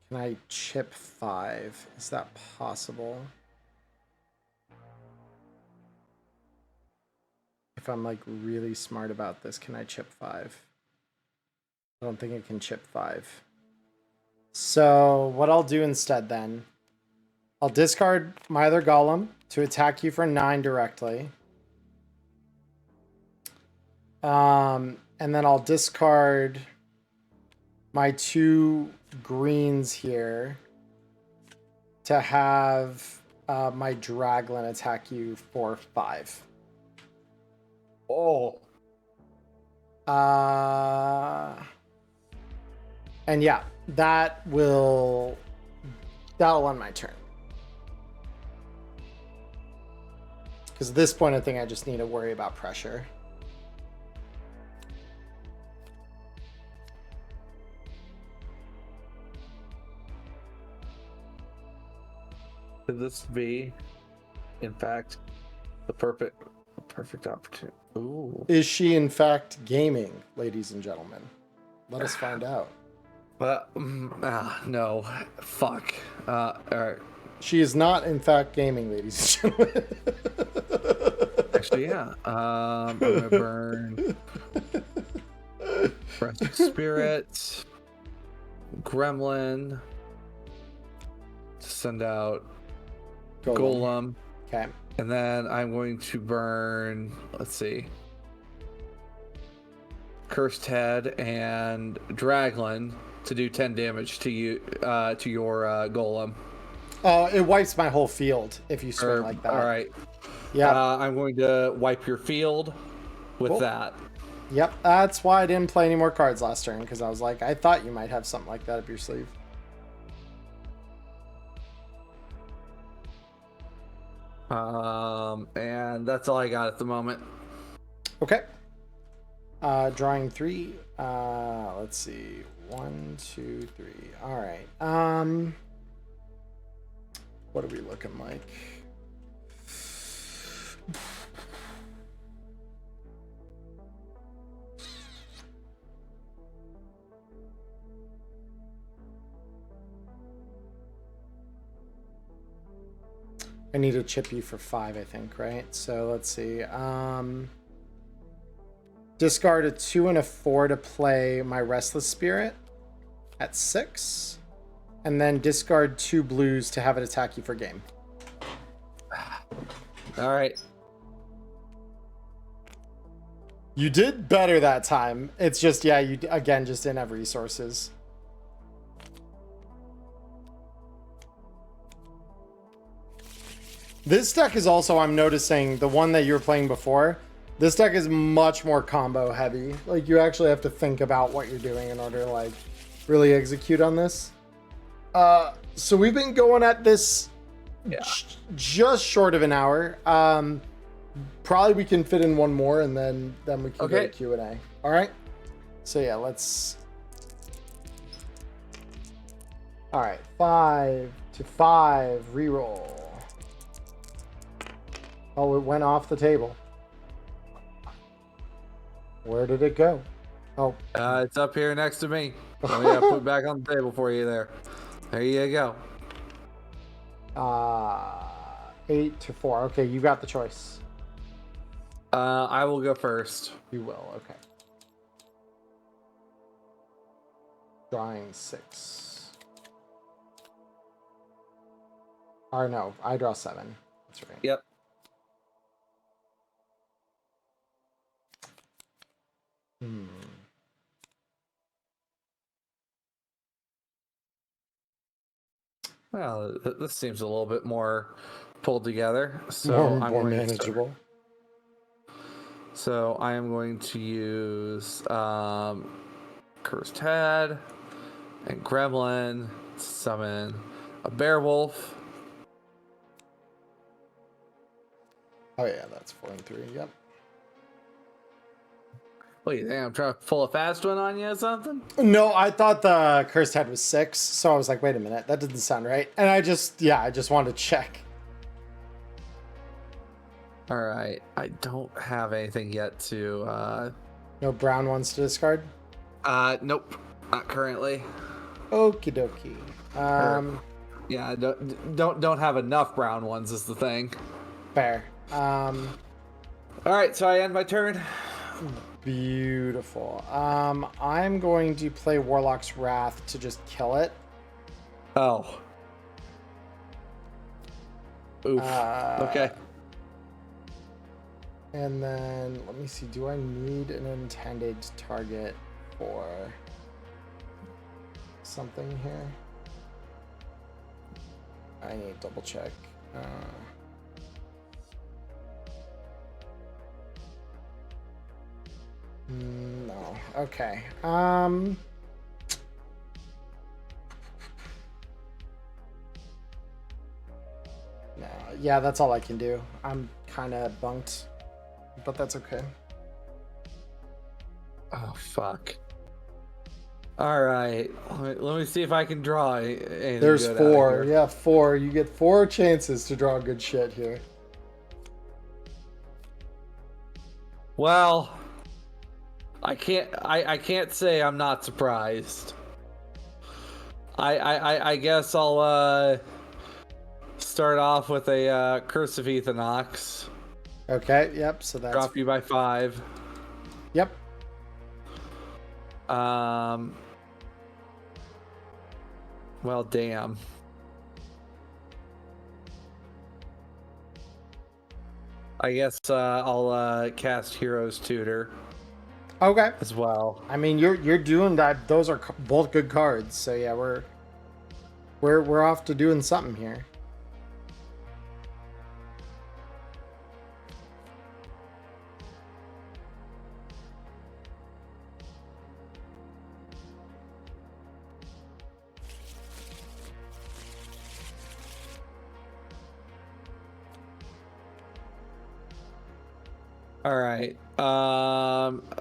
Can I chip 5? Is that possible? If I'm like really smart about this, can I chip 5? I don't think I can chip 5. So what I'll do instead then, I'll discard my other golem to attack you for 9 directly. And then I'll discard my 2 greens here to have my Draglin attack you for 5. Oh. And yeah, that'll end my turn. Because at this point, I think I just need to worry about pressure. Could this be, in fact, the perfect opportunity? Ooh. Is she in fact gaming, ladies and gentlemen? Let us find out. No. Fuck. All right. She is not in fact gaming, ladies and gentlemen. Actually, yeah. I'm gonna burn Rustic Spirit, Gremlin, send out Golem. Okay. And then I'm going to burn, let's see, Cursed Head and Draglin to do 10 damage to you, to your Golem. It wipes my whole field if you swing like that. All right. Yeah. I'm going to wipe your field with that. Yep. That's why I didn't play any more cards last turn, because I was like, I thought you might have something like that up your sleeve. And that's all I got at the moment. Okay. Drawing 3. Let's see. 1, 2, 3. All right. What are we looking like? I need to chip you for 5, I think, right? So let's see. Discard a 2 and a 4 to play my Restless Spirit at 6. And then discard 2 blues to have it attack you for game. All right. You did better that time. It's just, yeah, you again just didn't have resources. This deck is also, I'm noticing, the one that you were playing before, this deck is much more combo heavy. Like, you actually have to think about what you're doing in order to, like, really execute on this. So we've been going at this just short of an hour. Probably we can fit in one more, and then we can go to Q&A. All right? So, yeah, let's... All right, 5 to 5, reroll. Oh, it went off the table. Where did it go? Oh. It's up here next to me. Let me put it back on the table for you there. There you go. 8 to 4. Okay, you got the choice. I will go first. You will, okay. Drawing 6. Or no, I draw 7. That's right. Yep. Well, this seems a little bit more pulled together. So more manageable. So I am going to use Cursed Head and Gremlin to summon a Beowulf. Oh yeah, that's 4 and 3. Yep. What do you think? I'm trying to pull a fast one on you or something? No, I thought the Cursed Head was 6, so I was like, wait a minute, that doesn't sound right. And I just wanted to check. All right, I don't have anything yet to. No brown ones to discard? Nope, not currently. Okie dokie. Yeah, don't have enough brown ones is the thing. Fair. All right, so I end my turn. Beautiful. I'm going to play Warlock's Wrath to just kill it. Oh. Oof. Okay. And then, let me see, do I need an intended target for something here? I need to double check. No. Okay. No, yeah, that's all I can do. I'm kind of bunked, but that's okay. Oh, fuck. All right. Let me see if I can draw anything There's good 4. out of here. Yeah, 4. You get 4 chances to draw good shit here. Well, I can't say I'm not surprised. I guess I'll start off with a Curse of Ethanox. Okay, yep, so that's... Drop you by 5. Yep. Well, damn. I guess I'll cast Hero's Tutor Okay. as well. I mean, you're doing that. Those are both good cards. So yeah, we're off to doing something here. All right.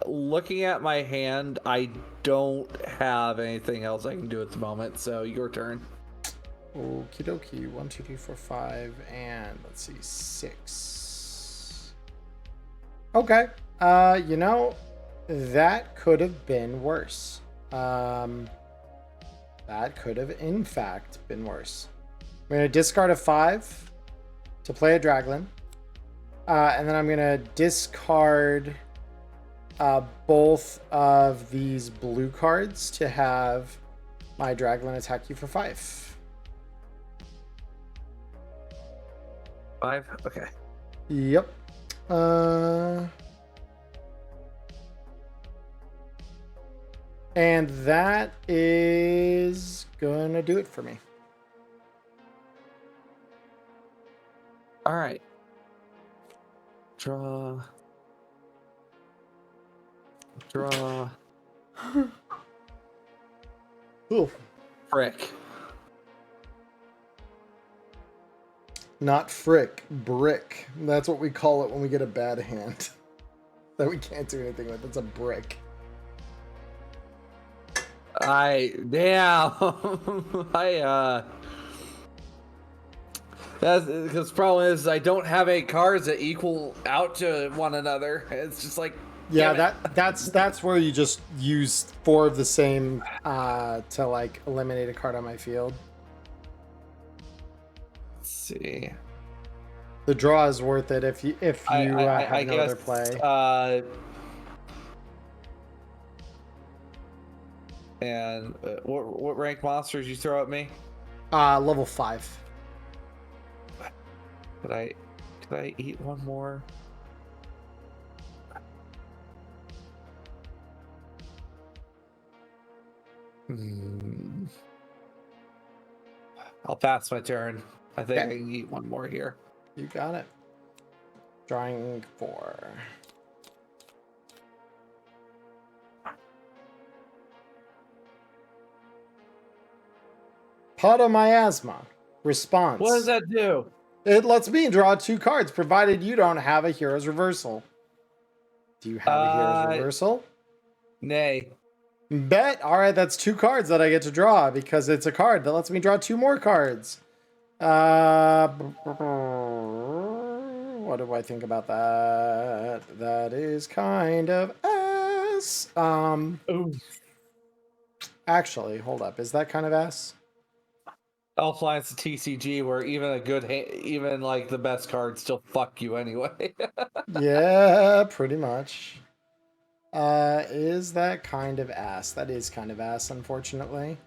Looking at my hand, I don't have anything else I can do at the moment. So your turn. Okie dokie. 1, 2, 3, 4, 5, and let's see, 6. Okay. You know, that could have been worse. That could have in fact been worse. I'm gonna discard a 5 to play a Draglin. And then I'm going to discard both of these blue cards to have my Draglin attack you for 5. 5? Okay. Yep. And that is going to do it for me. All right. Draw. Ooh. Frick. Not frick, brick. That's what we call it when we get a bad hand that we can't do anything with. It's a brick. Damn. That's because the problem is I don't have any cards that equal out to one another. It's just like, yeah, that's where you just use 4 of the same to like eliminate a card on my field. Let's see. The draw is worth it if you have no other play. And what rank monsters you throw at me? Level 5. Could I eat one more? I'll pass my turn. I think I can eat one more here. You got it. Drawing 4. Potomiasma. Response. What does that do? It lets me draw 2 cards, provided you don't have a Hero's Reversal. Do you have a Hero's Reversal? Nay. Bet. All right, that's 2 cards that I get to draw because it's a card that lets me draw 2 more cards. What do I think about that? That is kind of ass. Ooh. Actually, hold up. Is that kind of ass? Alliance TCG, where even like the best cards still fuck you anyway. Yeah, pretty much. Is that kind of ass? That is kind of ass, unfortunately.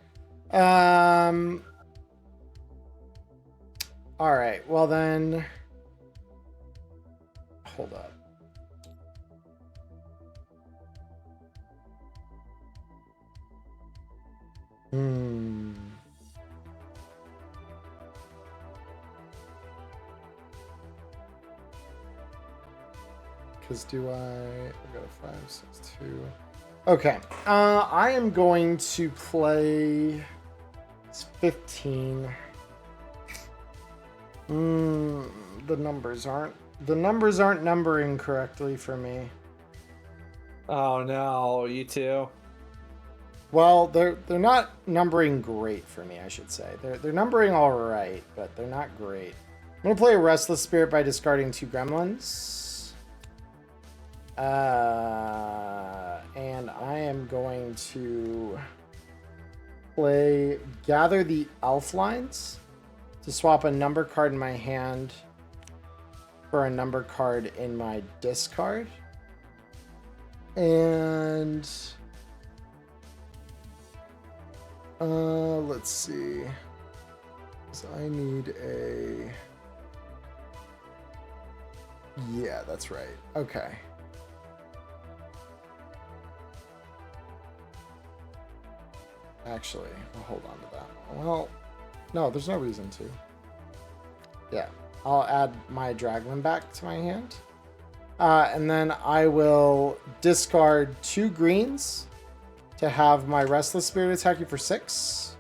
All right. Well then, hold up. Because I've got a 5, 6, 2. Okay. I am going to play. It's 15. The numbers aren't numbering correctly for me. Oh no, you too. Well, they're not numbering great for me, I should say. They're numbering all right, but they're not great. I'm gonna play a Restless Spirit by discarding 2 Gremlins. And I am going to play Gather the Elf Lines to swap a number card in my hand for a number card in my discard. And let's see. So I need a... Yeah, that's right. Okay. Actually, I'll hold on to that. Well, no, there's no reason to. Yeah, I'll add my Draglin back to my hand. And then I will discard 2 greens to have my Restless Spirit attack you for 6.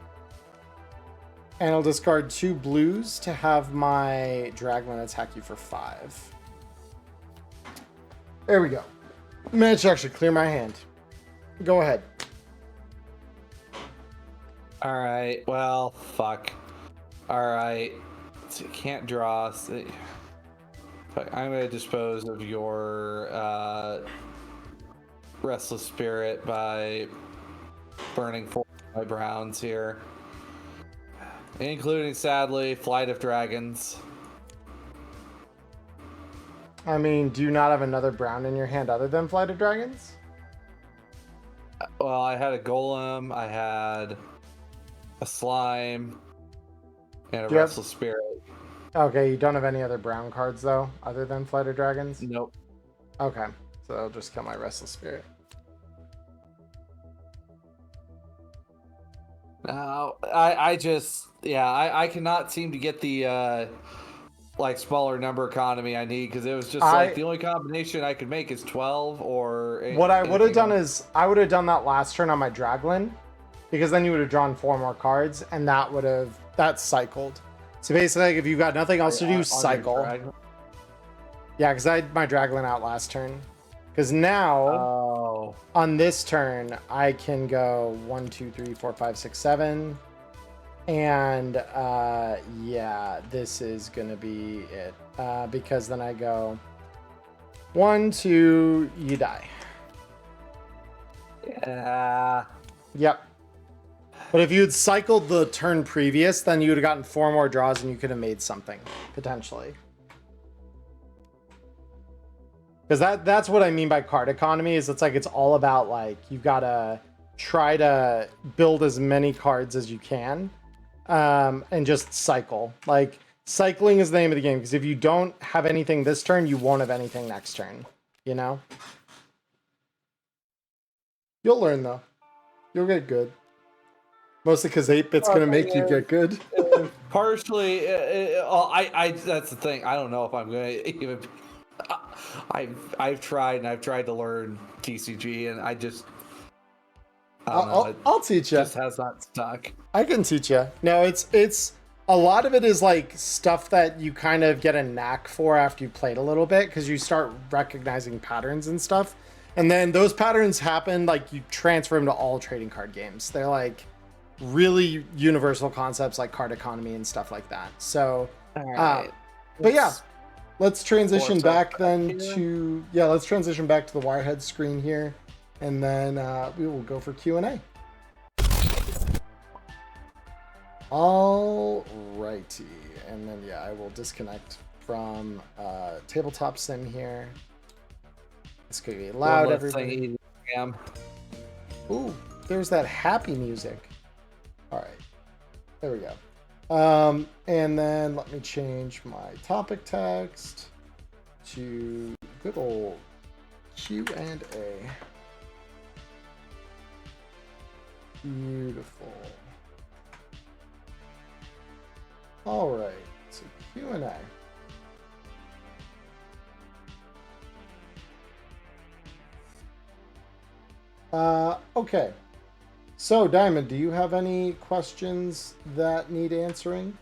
And I'll discard 2 blues to have my Draglin attack you for 5. There we go. Managed to actually clear my hand. Go ahead. All right. Well, fuck. All right. So you can't draw. I'm going to dispose of your Restless Spirit by burning 4 of my browns here, including, sadly, Flight of Dragons. I mean, do you not have another brown in your hand other than Flight of Dragons? Well, I had a Golem, I had a Slime, and a Restless Spirit. Okay, you don't have any other brown cards, though, other than Flight of Dragons? Nope. Okay, so I'll just kill my Restless Spirit. No, I just, I cannot seem to get the, like, smaller number economy I need, because it was just, like, the only combination I could make is 12 or... What I would have done is, I would have done that last turn on my Draglin, because then you would have drawn 4 more cards, and that's cycled. So basically, like, if you've got nothing else to do, cycle. Yeah, because I had my Draglin out last turn. Because now, on this turn, I can go 1, 2, 3, 4, 5, 6, 7. And, yeah, this is going to be it. Because then I go 1, 2, you die. Yeah. Yep. But if you had cycled the turn previous, then you would have gotten 4 more draws and you could have made something, potentially. Because that's what I mean by card economy, is it's like it's all about, like, you've got to try to build as many cards as you can and just cycle. Like, cycling is the name of the game, because if you don't have anything this turn, you won't have anything next turn, you know? You'll learn, though. You'll get good. Mostly because 8-bit's going to make you get good. Partially, that's the thing. I don't know if I'm going to even... I've tried to learn TCG, and I just... I'll teach you. It just has not stuck. I can teach you. No, it's a lot of it is like stuff that you kind of get a knack for after you played a little bit, because you start recognizing patterns and stuff. And then those patterns happen, like, you transfer them to all trading card games. They're like really universal concepts like card economy and stuff like that. So, but yeah, let's transition back then to, let's transition back to the Wireheads screen here. And then we will go for Q&A. All righty. And then, I will disconnect from Tabletop Sim here. It's going to be loud, everybody. Ooh, there's that happy music. All right. There we go. And then let me change my topic text to good old Q&A. Beautiful. All right, so Q&A. Okay. So, Diamond, do you have any questions that need answering?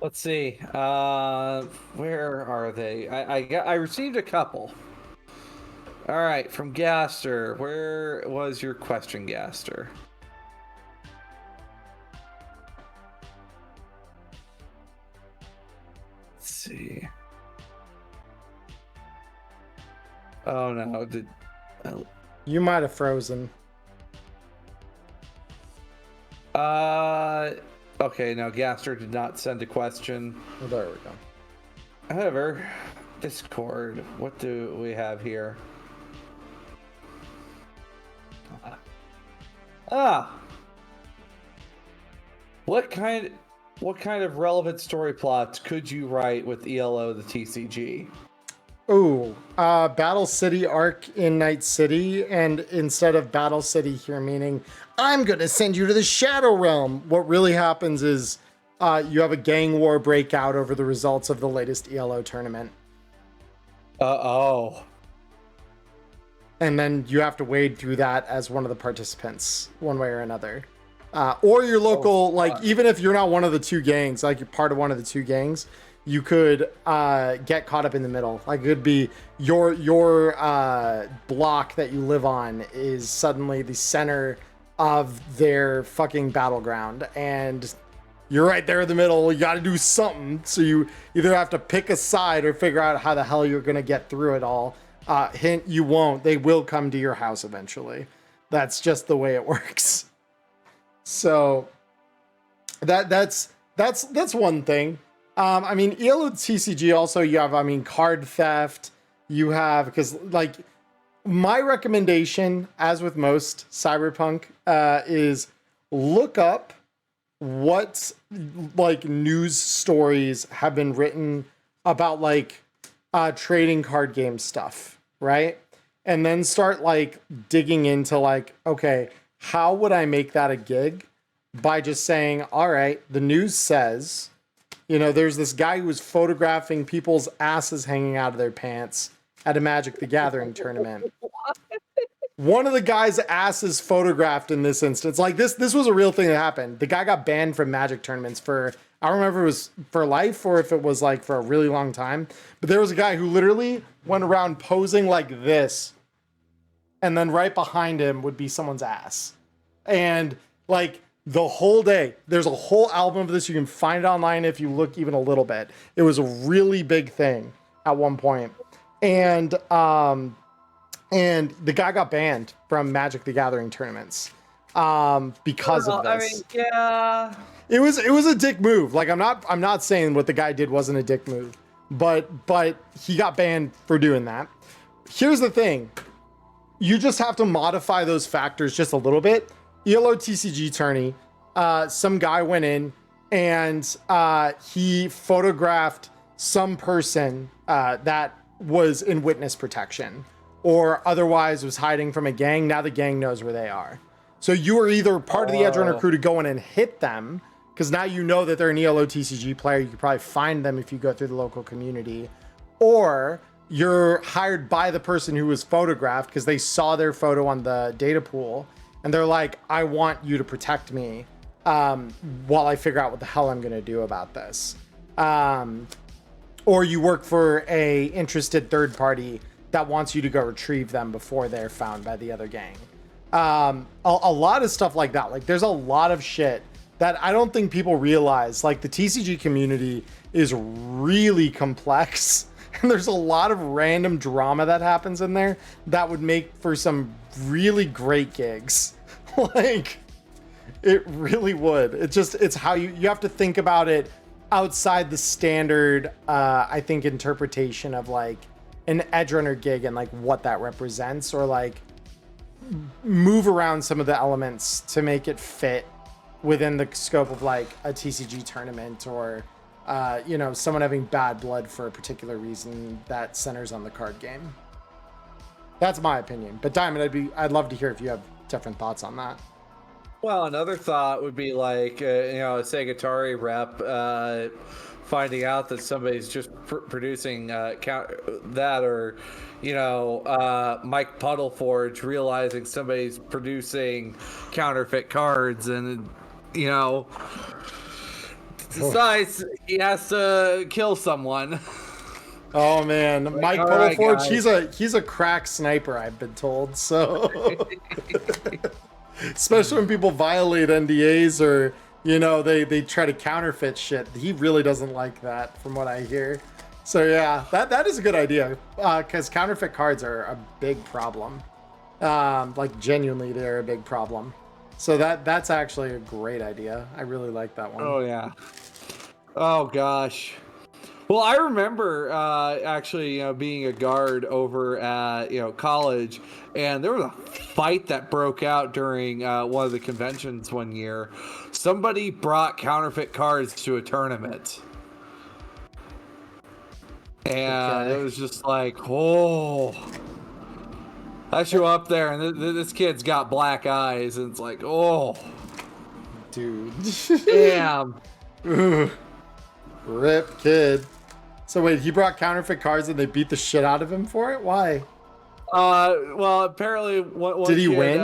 Let's see. Where are they? I received a couple. All right, from Gaster. Where was your question, Gaster? Let's see. Oh no, You might have frozen. Okay, no, Gaster did not send a question. Oh, there we go. However, Discord, what do we have here? What kind of relevant story plots could you write with ELO the TCG? Ooh, Battle City arc in Night City, and instead of Battle City here meaning, I'm gonna send you to the Shadow Realm. What really happens is you have a gang war breakout over the results of the latest ELO tournament. Oh. And then you have to wade through that as one of the participants, one way or another. Or your local, even if you're not one of the two gangs, like you're part of one of the two gangs, you could get caught up in the middle. Like it could be your block that you live on is suddenly the center of their fucking battleground, and you're right there in the middle. You got to do something, so you either have to pick a side or figure out how the hell you're gonna get through it all. Hint: you won't. They will come to your house eventually. That's just the way it works. So that's one thing. I mean, ELO TCG also, you have, I mean, card theft. You have, because like my recommendation, as with most Cyberpunk, is look up what like news stories have been written about like trading card game stuff, right? And then start like digging into like, okay, how would I make that a gig? By just saying, all right, the news says, you know, there's this guy who was photographing people's asses hanging out of their pants at a Magic the Gathering tournament. One of the guy's asses photographed in this instance. Like this was a real thing that happened. The guy got banned from Magic tournaments for, I don't remember if it was for life or if it was like for a really long time. But there was a guy who literally went around posing like this, and then right behind him would be someone's ass. And like the whole day, there's a whole album of this. You can find it online if you look even a little bit. It was a really big thing at one point. And the guy got banned from Magic the Gathering tournaments because of this. I mean, yeah. It was a dick move. Like I'm not saying what the guy did wasn't a dick move, but he got banned for doing that. Here's the thing. You just have to modify those factors just a little bit. ELO TCG tourney, some guy went in and he photographed some person that was in witness protection or otherwise was hiding from a gang. Now the gang knows where they are. So you are either part of the Edge Runner crew to go in and hit them, because now you know that they're an ELO TCG player. You could probably find them if you go through the local community, or you're hired by the person who was photographed because they saw their photo on the data pool and they're like, I want you to protect me while I figure out what the hell I'm going to do about this. Or you work for a interested third party that wants you to go retrieve them before they're found by the other gang. A lot of stuff like that. Like there's a lot of shit that I don't think people realize. Like the TCG community is really complex. And there's a lot of random drama that happens in there that would make for some really great gigs. Like, it really would. It's how you have to think about it outside the standard, I think, interpretation of like an Edge Runner gig and like what that represents, or like move around some of the elements to make it fit within the scope of like a TCG tournament, or someone having bad blood for a particular reason that centers on the card game. That's my opinion. But Diamond, I'd love to hear if you have different thoughts on that. Well, another thought would be like, a Segatari rep finding out that somebody's just producing that, or, Mike Puddleforge realizing somebody's producing counterfeit cards and, decides he has to kill someone. Oh man, Like, Mike all right, Puddleforge, guys. he's a crack sniper, I've been told. So especially when people violate NDAs or they try to counterfeit shit. He really doesn't like that, from what I hear. So yeah, that is a good idea, because counterfeit cards are a big problem. Like genuinely, they're a big problem. So that's actually a great idea. I really like that one. Oh yeah. Oh gosh. Well, I remember actually, being a guard over at college, and there was a fight that broke out during one of the conventions one year. Somebody brought counterfeit cards to a tournament, and Okay. it was just like, oh, I show up there, and this kid's got black eyes, and it's like, oh, Dude. damn. Ooh, rip kid. So wait, he brought counterfeit cards and they beat the shit out of him for it? Why? Well, apparently one Did he kid, win?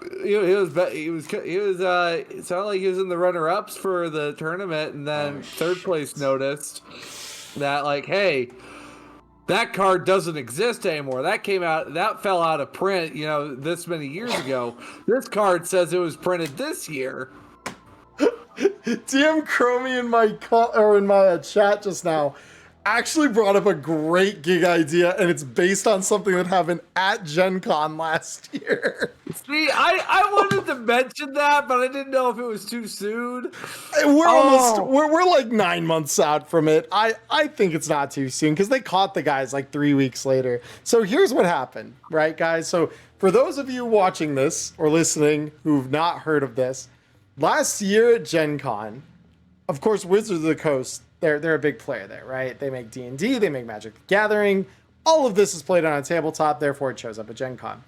It sounded like he was in the runner-ups for the tournament, and then Oh, third shit. place noticed that, like, hey, that card doesn't exist anymore. That fell out of print, this many years ago. This card says it was printed this year. DM Chromie in my chat just now actually brought up a great gig idea, and it's based on something that happened at Gen Con last year. See, I wanted to mention that, but I didn't know if it was too soon. We're like 9 months out from it. I think it's not too soon because they caught the guys like 3 weeks later. So here's what happened, right, guys? So for those of you watching this or listening who've not heard of this, last year at Gen Con, of course, Wizards of the Coast, they're a big player there, right? They make D&D, they make Magic the Gathering. All of this is played on a tabletop, therefore it shows up at Gen Con.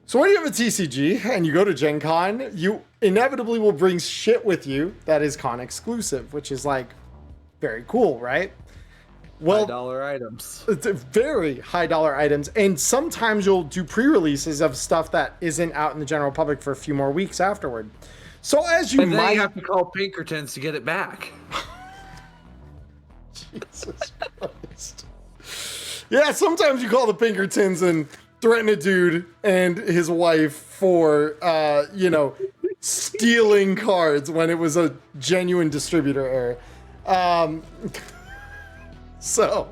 So when you have a TCG and you go to Gen Con, you inevitably will bring shit with you that is con exclusive, which is like very cool, right? Well, $5 items. it's a very high dollar items, and sometimes you'll do pre-releases of stuff that isn't out in the general public for a few more weeks afterward. So as you And then might you have to call Pinkertons to get it back. Jesus Christ. Yeah, sometimes you call the Pinkertons and threaten a dude and his wife for, stealing cards when it was a genuine distributor error. So.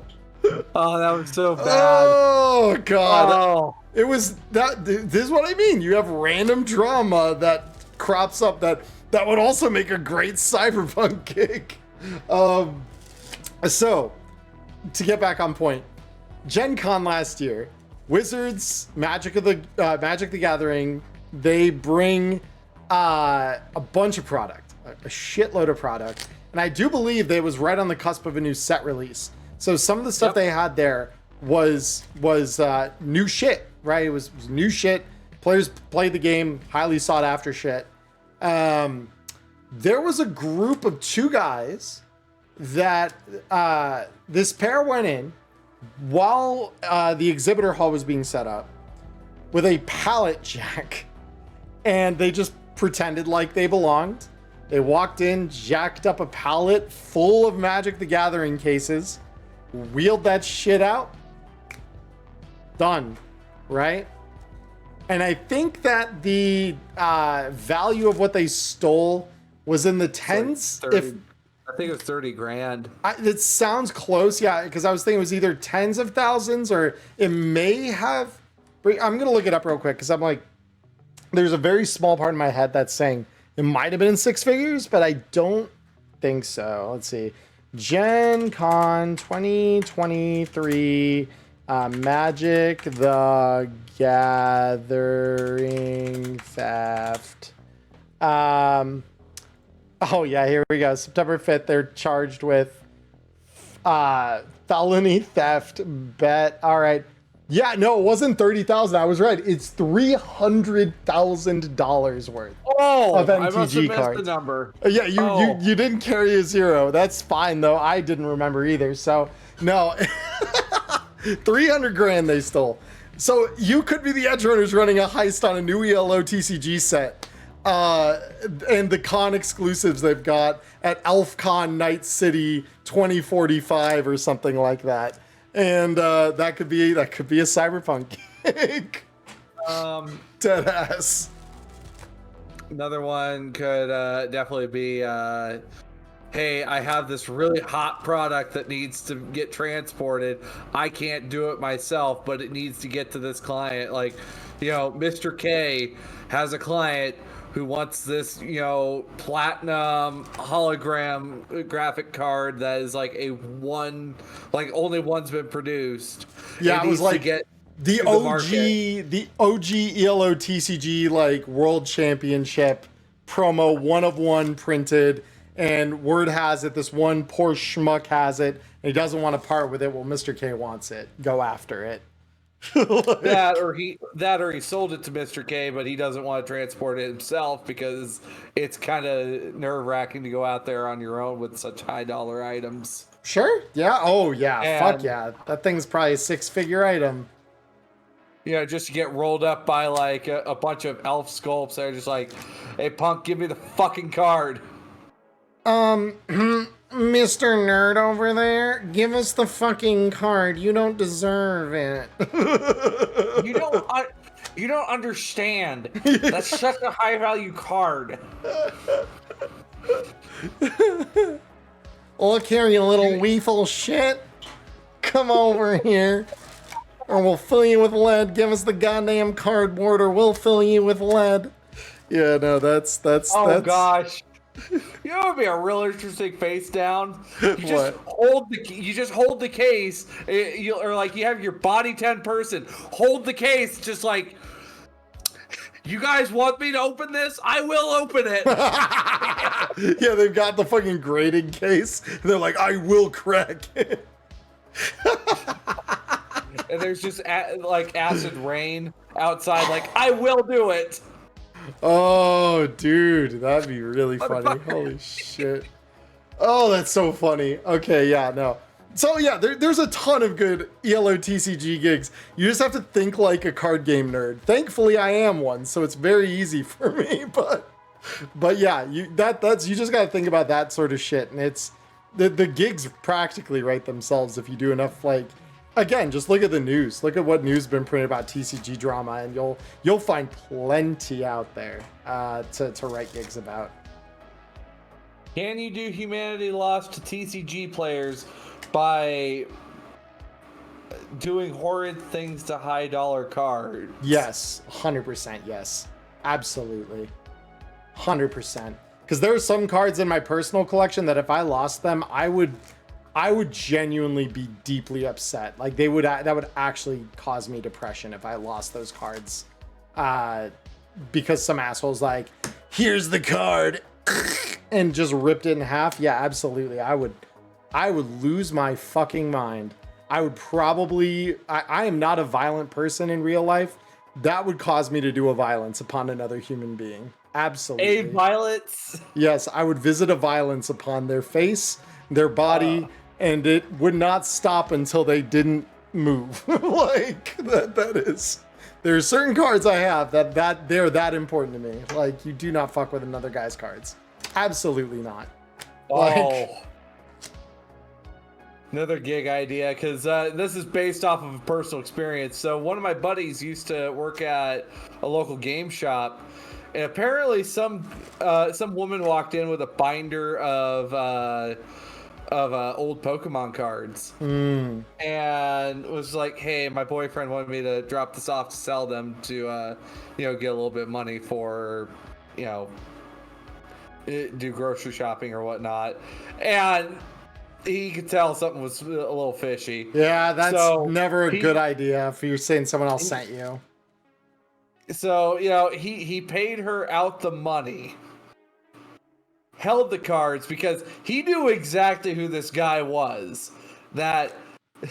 Oh, that was so bad. Oh, God. Oh. It was that. This is what I mean. You have random drama that crops up that would also make a great cyberpunk gig. So, to get back on point, Gen Con last year, Wizards, Magic the Gathering, they bring a bunch of product, a shitload of product, and I do believe that it was right on the cusp of a new set release. So some of the stuff they had there was new shit, right? It was new shit. Players played the game, highly sought after shit. There was a group of two guys that this pair went in while the exhibitor hall was being set up with a pallet jack, and they just pretended like they belonged. They walked in, jacked up a pallet full of Magic the Gathering cases, wheeled that shit out, done, right? And I think that the value of what they stole was in the tens. Like 30, I think it was 30 grand. It sounds close, yeah, because I was thinking it was either tens of thousands or it may have. I'm going to look it up real quick because I'm like, there's a very small part in my head that's saying it might have been in six figures, but I don't think so. Let's see. Gen Con 2023, Magic the Gathering theft. Oh yeah, here we go. September 5th, they're charged with felony theft bet. All right. Yeah, no, it wasn't 30,000. I was right. It's $300,000 worth Oh, of I must have MTG missed the cards. number. Yeah, you didn't carry a zero. That's fine though. I didn't remember either. So no, 300 grand they stole. So you could be the edge runners running a heist on a new ELO TCG set. And the con exclusives they've got at ElfCon Night City 2045 or something like that. And that could be a Cyberpunk gig. Dead ass. Another one could definitely be, hey, I have this really hot product that needs to get transported. I can't do it myself, but it needs to get to this client. Like, you know, Mr. K has a client who wants this, you know, platinum hologram graphic card that is like only one's been produced. Yeah, it was like the OG ELO TCG like World Championship promo, one of one printed, and word has it this one poor schmuck has it and he doesn't want to part with it. Well, Mr. K wants it. Go after it. that or he sold it to Mr. K, but he doesn't want to transport it himself because it's kind of nerve-wracking to go out there on your own with such high dollar items. Sure. Yeah. Oh yeah. Fuck yeah. That thing's probably a 6-figure item. You know, just to get rolled up by like a bunch of elf sculpts. They're just like, hey punk, give me the fucking card. Mr. Nerd over there, give us the fucking card. You don't deserve it. You don't understand. That's such a high value card. Look here, you little weeful shit. Come over here, or we'll fill you with lead. Give us the goddamn cardboard, or we'll fill you with lead. Yeah, no, that's. Oh gosh. You know what would be a real interesting face down? You just hold the case, or like you have your body 10 person hold the case, just like, you guys want me to open this? I will open it. Yeah, they've got the fucking grading case. They're like, I will crack it. And there's just like acid rain outside, like, I will do it. Oh, dude, that'd be really funny. Holy shit. Oh, that's so funny. Okay, yeah, no. So yeah, there's a ton of good ELO TCG gigs. You just have to think like a card game nerd. Thankfully, I am one, so it's very easy for me. But yeah, you just gotta think about that sort of shit, and it's the gigs practically write themselves if you do enough. Like, again, just look at the news. Look at what news has been printed about TCG drama, and you'll find plenty out there to write gigs about. Can you do humanity lost to TCG players by doing horrid things to high dollar cards? Yes, 100% yes. Absolutely. 100%. Because there are some cards in my personal collection that if I lost them, I would genuinely be deeply upset. Like that would actually cause me depression if I lost those cards. Because some asshole's like, here's the card, and just ripped it in half. Yeah, absolutely. I would lose my fucking mind. I would probably, I am not a violent person in real life. That would cause me to do a violence upon another human being. Absolutely. A violence? Yes, I would visit a violence upon their face, their body, and it would not stop until they didn't move. Like, that is. There are certain cards I have that they're that important to me. Like, you do not fuck with another guy's cards. Absolutely not. Like, another gig idea, because this is based off of a personal experience. So one of my buddies used to work at a local game shop, and apparently some woman walked in with a binder of old Pokemon cards, and was like, "Hey, my boyfriend wanted me to drop this off to sell them to, get a little bit of money for, do grocery shopping or whatnot," and he could tell something was a little fishy. Yeah, that's never a good idea if you're saying someone else sent you. So, he paid her out the money, held the cards, because he knew exactly who this guy was. That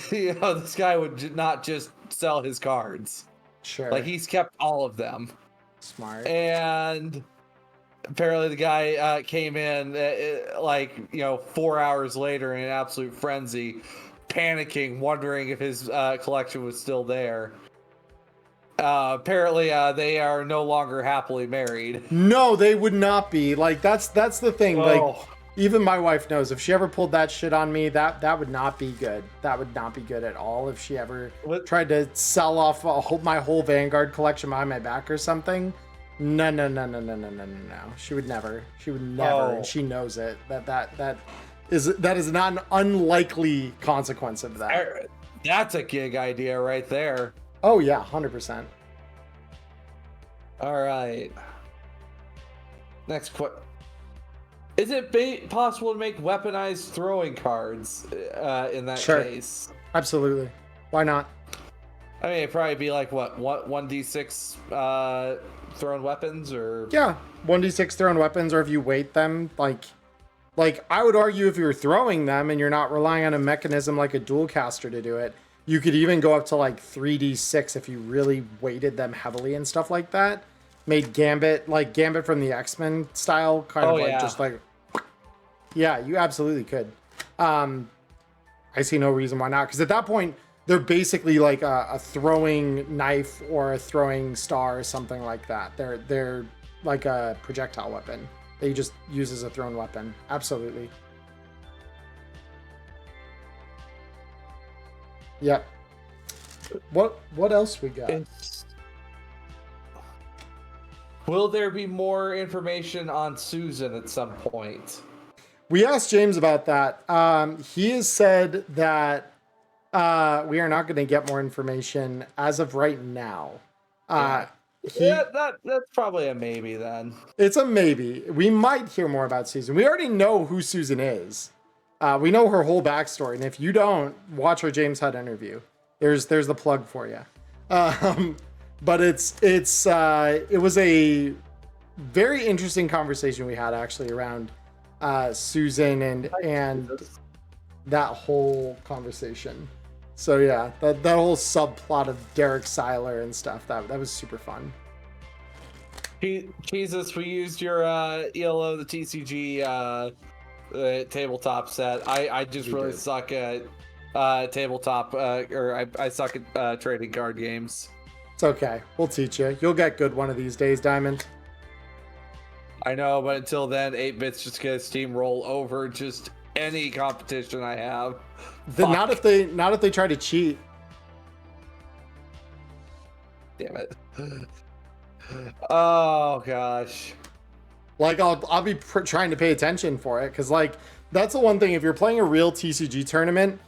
This guy would not just sell his cards. Sure. Like, he's kept all of them. Smart. And apparently the guy came in 4 hours later in an absolute frenzy, panicking, wondering if his collection was still there. Apparently they are no longer happily married. No, they would not be. Like, that's the thing. Oh. Like, even my wife knows if she ever pulled that shit on me, that would not be good. That would not be good at all if she ever tried to sell off my whole Vanguard collection behind my back or something. No. She would never. And she knows it. That is not an unlikely consequence of that. That's a gig idea right there. Oh yeah, 100%. All right. Next question. Is it possible to make weaponized throwing cards in that case? Absolutely. Why not? I mean, it'd probably be like what 1d6 thrown weapons, or 1d6 thrown weapons, or if you weight them, like I would argue if you're throwing them and you're not relying on a mechanism like a dual caster to do it, you could even go up to like 3d6 if you really weighted them heavily and stuff like that. Made Gambit from the X-Men style, just like, yeah, you absolutely could. I see no reason why not, because at that point they're basically like a throwing knife or a throwing star or something like that. They're like a projectile weapon that you just use as a thrown weapon. Absolutely. Yep. What else we got? Will there be more information on Susan at some point? We asked James about that. He has said that we are not going to get more information as of right now. That's probably a maybe then. It's a maybe. We might hear more about Susan. We already know who Susan is. We know her whole backstory, and if you don't, watch our James Hutt interview. There's the plug for you. But it was a very interesting conversation we had actually around Susan and that whole conversation. So yeah, that whole subplot of Derek Seiler and stuff, that was super fun. Jesus, we used your ELO, the TCG tabletop set. I just really suck at tabletop, I suck at trading card games. It's okay. We'll teach you. You'll get good one of these days, Diamond. I know, but until then, 8-bit's just gonna steamroll over just any competition I have. Not if they try to cheat. Damn it. Oh gosh. Like I'll be trying to pay attention for it, because like that's the one thing. If you're playing a real TCG tournament,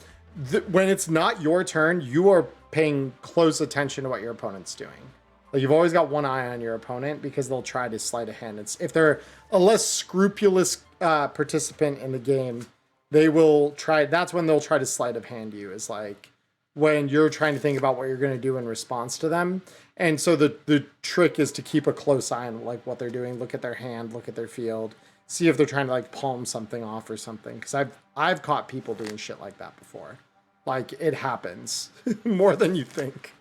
when it's not your turn, you are paying close attention to what your opponent's doing. Like, you've always got one eye on your opponent, because they'll try to sleight of hand. If they're a less scrupulous participant in the game, that's when they'll try to sleight of hand you, is like when you're trying to think about what you're going to do in response to them. And so the trick is to keep a close eye on like what they're doing, look at their hand, look at their field, see if they're trying to like palm something off or something. Because I've caught people doing shit like that before. Like, it happens more than you think.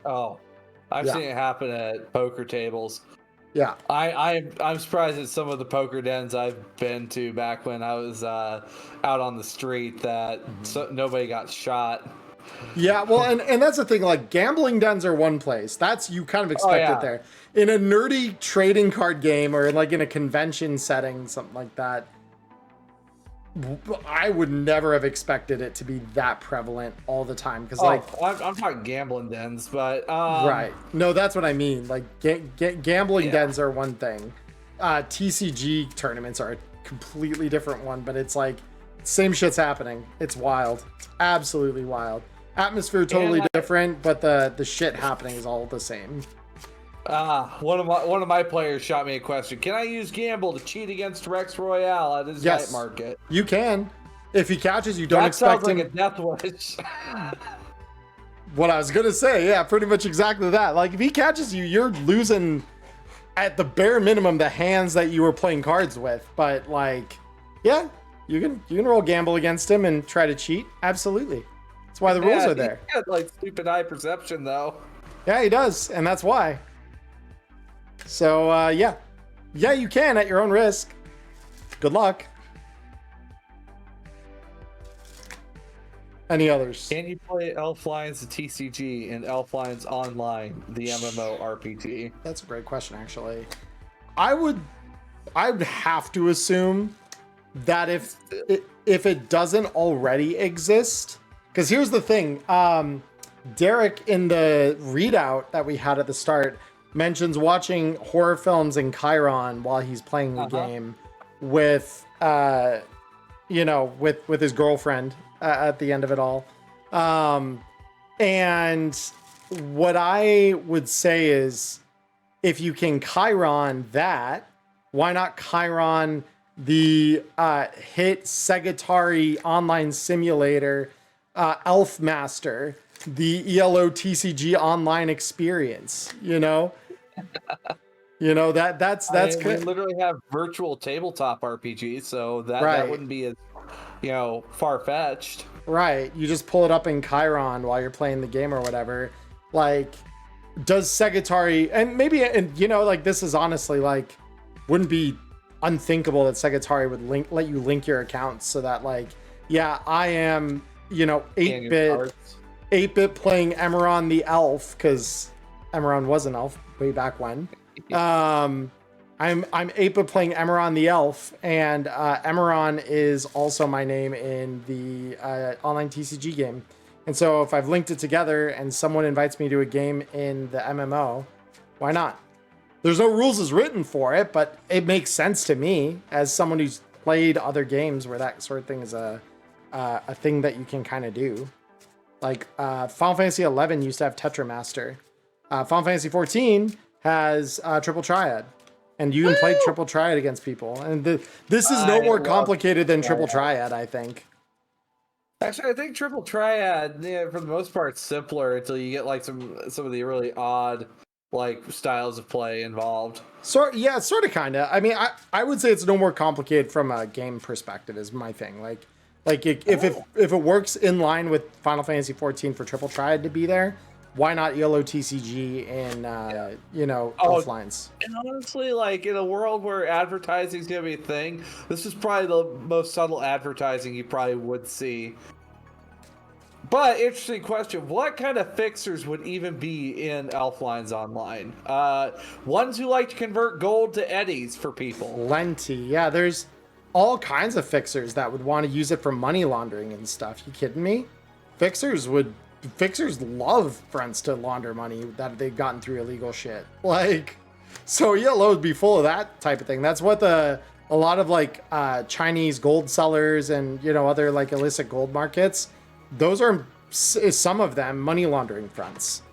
Oh, I've seen it happen at poker tables. Yeah, I'm surprised at some of the poker dens I've been to back when I was out on the street that nobody got shot. Yeah, well, and that's the thing. Like, gambling dens are one place. That's, you kind of expect it there. In a nerdy trading card game, or like in a convention setting, something like that, I would never have expected it to be that prevalent all the time. Because I'm talking gambling dens, but right. No, that's what I mean. Like, gambling dens are one thing. TCG tournaments are a completely different one. But it's like, same shit's happening. It's wild. It's absolutely wild. Atmosphere totally different, but the shit happening is all the same. One of my players shot me a question. Can I use Gamble to cheat against Rex Royale at his night market? You can. If he catches you, don't expect him. That sounds like a death wish. What I was gonna say, yeah, pretty much exactly that. Like, if he catches you, you're losing at the bare minimum the hands that you were playing cards with. But like, yeah, you can roll Gamble against him and try to cheat. Absolutely. That's why the rules Yeah, are there. He's got like stupid eye perception though. Yeah, he does, and that's why. So yeah, you can at your own risk. Good luck. Any others? Can you play Elflines the TCG and Elflines Online the MMORPG? That's a great question, actually. I would have to assume that if it doesn't already exist, because here's the thing, Derek in the readout that we had at the start mentions watching horror films in Chiron while he's playing the game with with his girlfriend at the end of it all. And what I would say is, if you can Chiron that, why not Chiron the hit Segatari online simulator, Elf Master, the ELO TCG online experience, that's we good. literally have virtual tabletop RPGs, so that wouldn't be as far-fetched. Right. You just pull it up in Chiron while you're playing the game or whatever. Like, does Segatari, and maybe, this is honestly wouldn't be unthinkable that Segatari would let you link your accounts so that I am 8-bit playing Emmerron the elf, because Emmerron was an elf way back when. I'm 8-bit playing Emmerron the elf, and Emmerron is also my name in the online TCG game. And so if I've linked it together and someone invites me to a game in the MMO, why not? There's no rules as written for it, but it makes sense to me as someone who's played other games where that sort of thing is a thing that you can kind of do. Like Final Fantasy 11 used to have Tetramaster. Final Fantasy 14 has Triple Triad, and you can play Triple Triad against people. And this is no more complicated than Triple Triad, I think. Actually, I think Triple Triad, for the most part, simpler until you get some of the really odd styles of play involved. Sort of, kind of. I mean, I would say it's no more complicated from a game perspective is my thing. If it works in line with Final Fantasy 14 for Triple Triad to be there, why not ELO TCG and Elflines? And honestly, in a world where advertising is gonna be a thing, this is probably the most subtle advertising you probably would see. But interesting question: what kind of fixers would even be in Elflines Online? Ones who like to convert gold to eddies for people. Plenty, yeah. There's all kinds of fixers that would want to use it for money laundering and stuff. You kidding me? Fixers love friends to launder money that they've gotten through illegal shit. So ELO would be full of that type of thing. That's what a lot of Chinese gold sellers and other illicit gold markets, those are some of them money laundering fronts.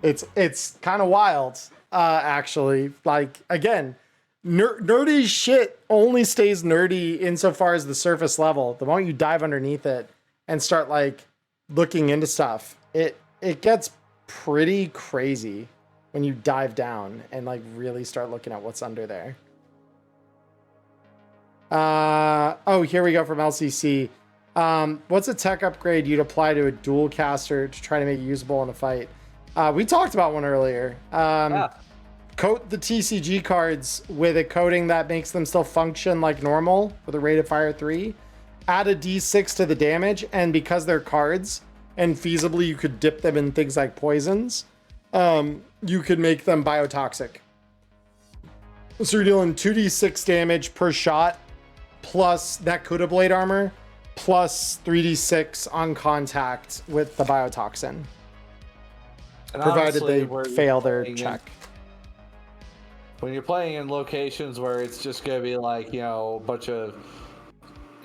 It's kind of wild, actually. Again, nerdy shit only stays nerdy insofar as the surface level. The moment you dive underneath it and start looking into stuff, it gets pretty crazy when you dive down and really start looking at what's under there. Here we go from LCC. What's a tech upgrade you'd apply to a dual caster to try to make it usable in a fight? We talked about one earlier. Coat the TCG cards with a coating that makes them still function like normal with a rate of fire 3. Add a d6 to the damage, and because they're cards, and feasibly you could dip them in things like poisons, you could make them biotoxic. So you're dealing 2d6 damage per shot, plus that Kuda Blade armor, plus 3d6 on contact with the biotoxin. And provided they fail their check. When you're playing in locations where it's just going to be a bunch of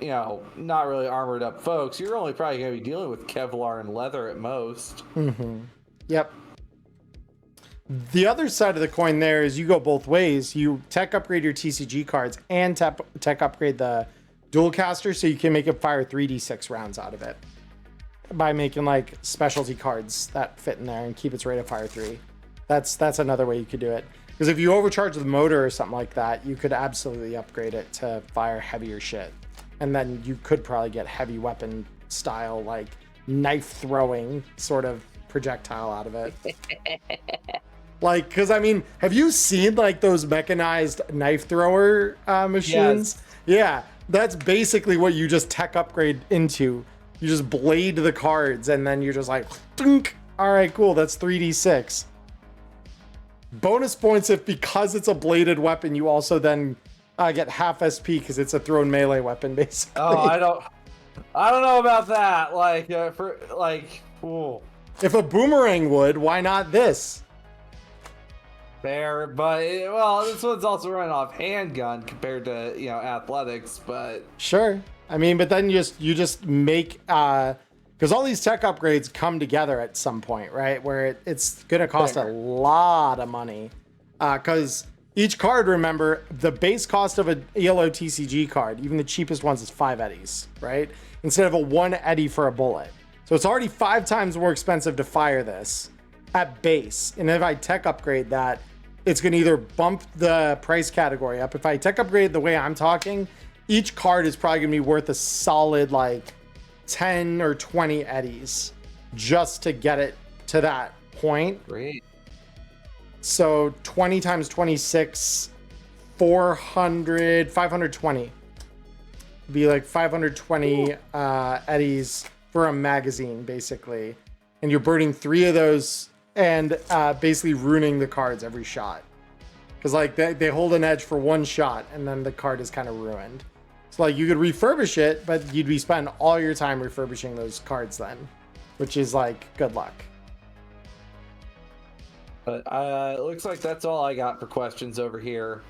not really armored up folks, you're only probably going to be dealing with Kevlar and leather at most. Mm-hmm. Yep. The other side of the coin there is you go both ways. You tech upgrade your TCG cards and tech upgrade the dual caster so you can make it fire 3d6 rounds out of it by making specialty cards that fit in there and keep its rate of fire 3. That's another way you could do it. Because if you overcharge the motor or something like that, you could absolutely upgrade it to fire heavier shit. And then you could probably get heavy weapon style, like knife throwing sort of projectile out of it. Like, because I mean, have you seen like those mechanized knife thrower machines? Yes. Yeah, that's basically what you just tech upgrade into. You just blade the cards and then you're just like, dunk. All right, cool. That's 3d6. Bonus points if because it's a bladed weapon, you also then get half SP because it's a thrown melee weapon, basically. Oh, I don't know about that. Like, ooh. If a boomerang would, why not this? Fair, but this one's also running off handgun compared to athletics, but Sure. I mean, but then you just make because all these tech upgrades come together at some point, right? Where it's gonna cost a lot of money. Because each card, remember, the base cost of an ELO TCG card, even the cheapest ones, is 5 eddies, right? Instead of a 1 eddy for a bullet. So it's already 5 times more expensive to fire this at base. And if I tech upgrade that, it's going to either bump the price category up. If I tech upgrade the way I'm talking, each card is probably going to be worth a solid like 10 or 20 eddies just to get it to that point. Great. So 20 times 26, 400, 520. Be like 520 eddies for a magazine, basically. And you're burning 3 of those and basically ruining the cards every shot. Because like they hold an edge for 1 shot and then the card is kind of ruined. So like you could refurbish it, but you'd be spending all your time refurbishing those cards then, which is like good luck. But it looks like that's all I got for questions over here.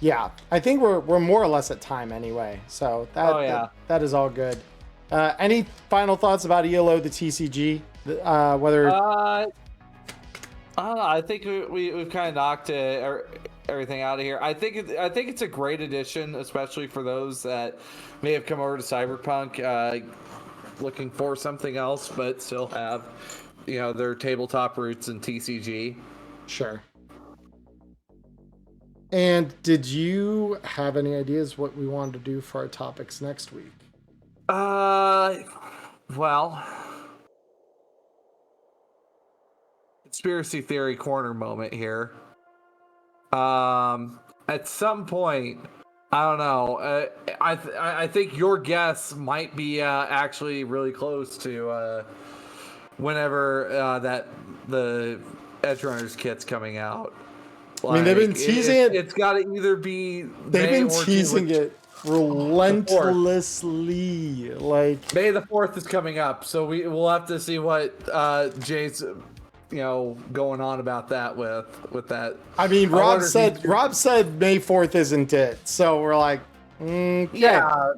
Yeah, I think we're more or less at time anyway, so that is all good. Any final thoughts about ELO the TCG? Whether I don't know. I think we've kind of knocked everything out of here. I think it's a great addition, especially for those that may have come over to Cyberpunk looking for something else, but still have their tabletop roots in TCG. Sure. And did you have any ideas what we wanted to do for our topics next week? Well, conspiracy theory corner moment here. At some point, I don't know. I think your guess might be actually really close to whenever that the Edge Runners kit's coming out. I mean, they've been teasing it. It's got to either be. They've been teasing it relentlessly. Like May the 4th is coming up, so we'll have to see what Jay's going on about that with that. I mean, Rob said May 4th isn't it, so we're like, yeah.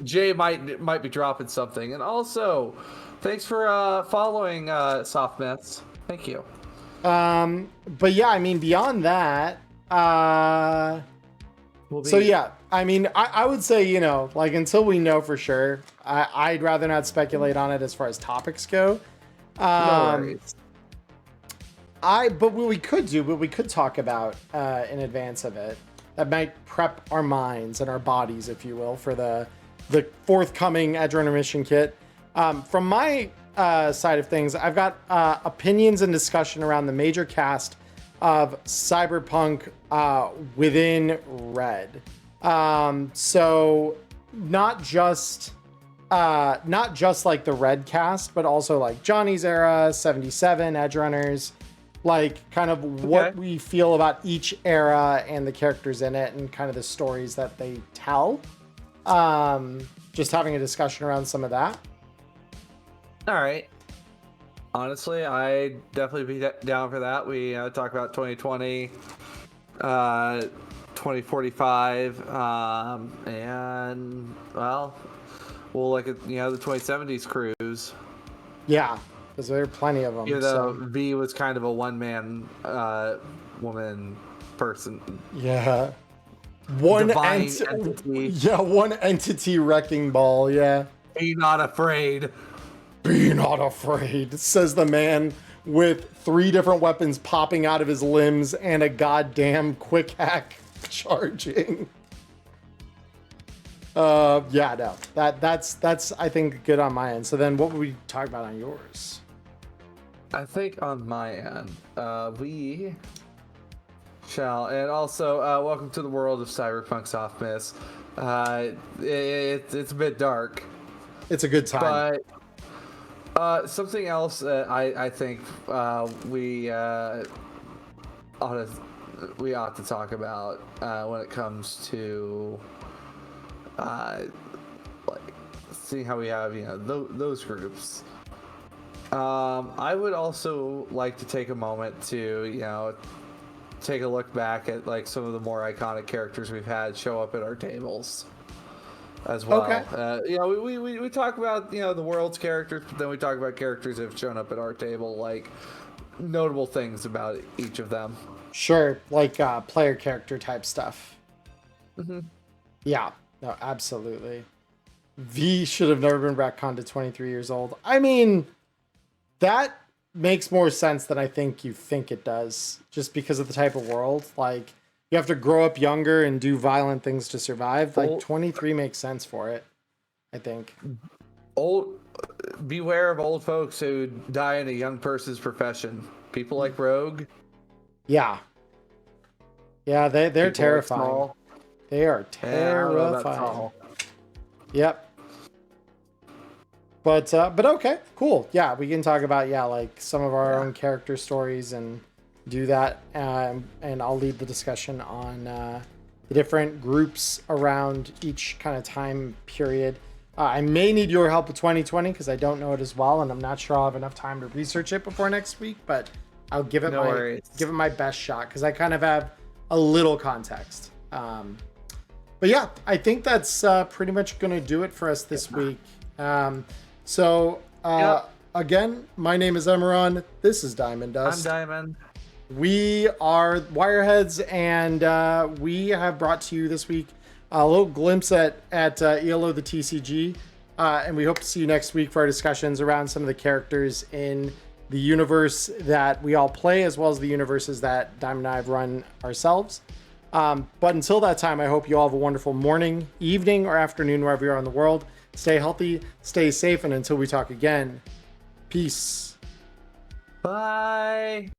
Jay might be dropping something, and also, thanks for following Soft Myths. Thank you. But yeah, I mean, beyond that, so yeah, I mean, I would say, like until we know for sure, I'd rather not speculate on it as far as topics go. No worries. But what we could talk about in advance of it that might prep our minds and our bodies, if you will, for the forthcoming Edge Runner mission kit. From my side of things, I've got opinions and discussion around the major cast of Cyberpunk within Red. So not just like the Red cast, but also like Johnny's era, 77, Edge Runners, like kind of what we feel about each era and the characters in it and kind of the stories that they tell. Just having a discussion around some of that. All right. Honestly, I'd definitely be down for that. We talk about 2020, 2045, and well, we'll look at the 2070s crews. Yeah, because there are plenty of them. V was kind of a one-man woman person. Yeah. One entity. Yeah, one entity wrecking ball. Yeah. Be not afraid. Be not afraid, says the man with 3 different weapons popping out of his limbs and a goddamn quick hack charging. Yeah, no, that's I think good on my end. So then, what would we talk about on yours? I think on my end, we shall, and also welcome to the world of Cyberpunk Soft Miss. It's a bit dark, It's a good time. but something else that I think we ought to talk about when it comes to like seeing how we have those groups. I would also like to take a moment to take a look back at like some of the more iconic characters we've had show up at our tables as well. Okay. We talk about the world's characters, but then we talk about characters that have shown up at our table, like notable things about each of them. Sure, like player character type stuff. Mm-hmm. Yeah, no, absolutely. V should have never been retconned to 23 years old. I mean, that makes more sense than I think you think it does, just because of the type of world. Like, you have to grow up younger and do violent things to survive. Like, 23 makes sense for it, I think. Beware of old folks who die in a young person's profession. People like Rogue. Yeah. Yeah, they're People terrifying. like Small. They are Yeah, I don't know about terrifying. Small. Yep. But okay, cool. Yeah, we can talk about like some of our own character stories and do that. And I'll lead the discussion on the different groups around each kind of time period. I may need your help with 2020 because I don't know it as well, and I'm not sure I'll have enough time to research it before next week. But I'll give it my best shot because I kind of have a little context. But yeah, I think that's pretty much going to do it for us this week. Again, my name is Emmerron. This is Diamond Dust. I'm Diamond. We are Wireheads, and we have brought to you this week a little glimpse at ELO the TCG, and we hope to see you next week for our discussions around some of the characters in the universe that we all play, as well as the universes that Diamond and I have run ourselves. But until that time, I hope you all have a wonderful morning, evening, or afternoon, wherever you are in the world. Stay healthy, stay safe, and until we talk again, peace. Bye.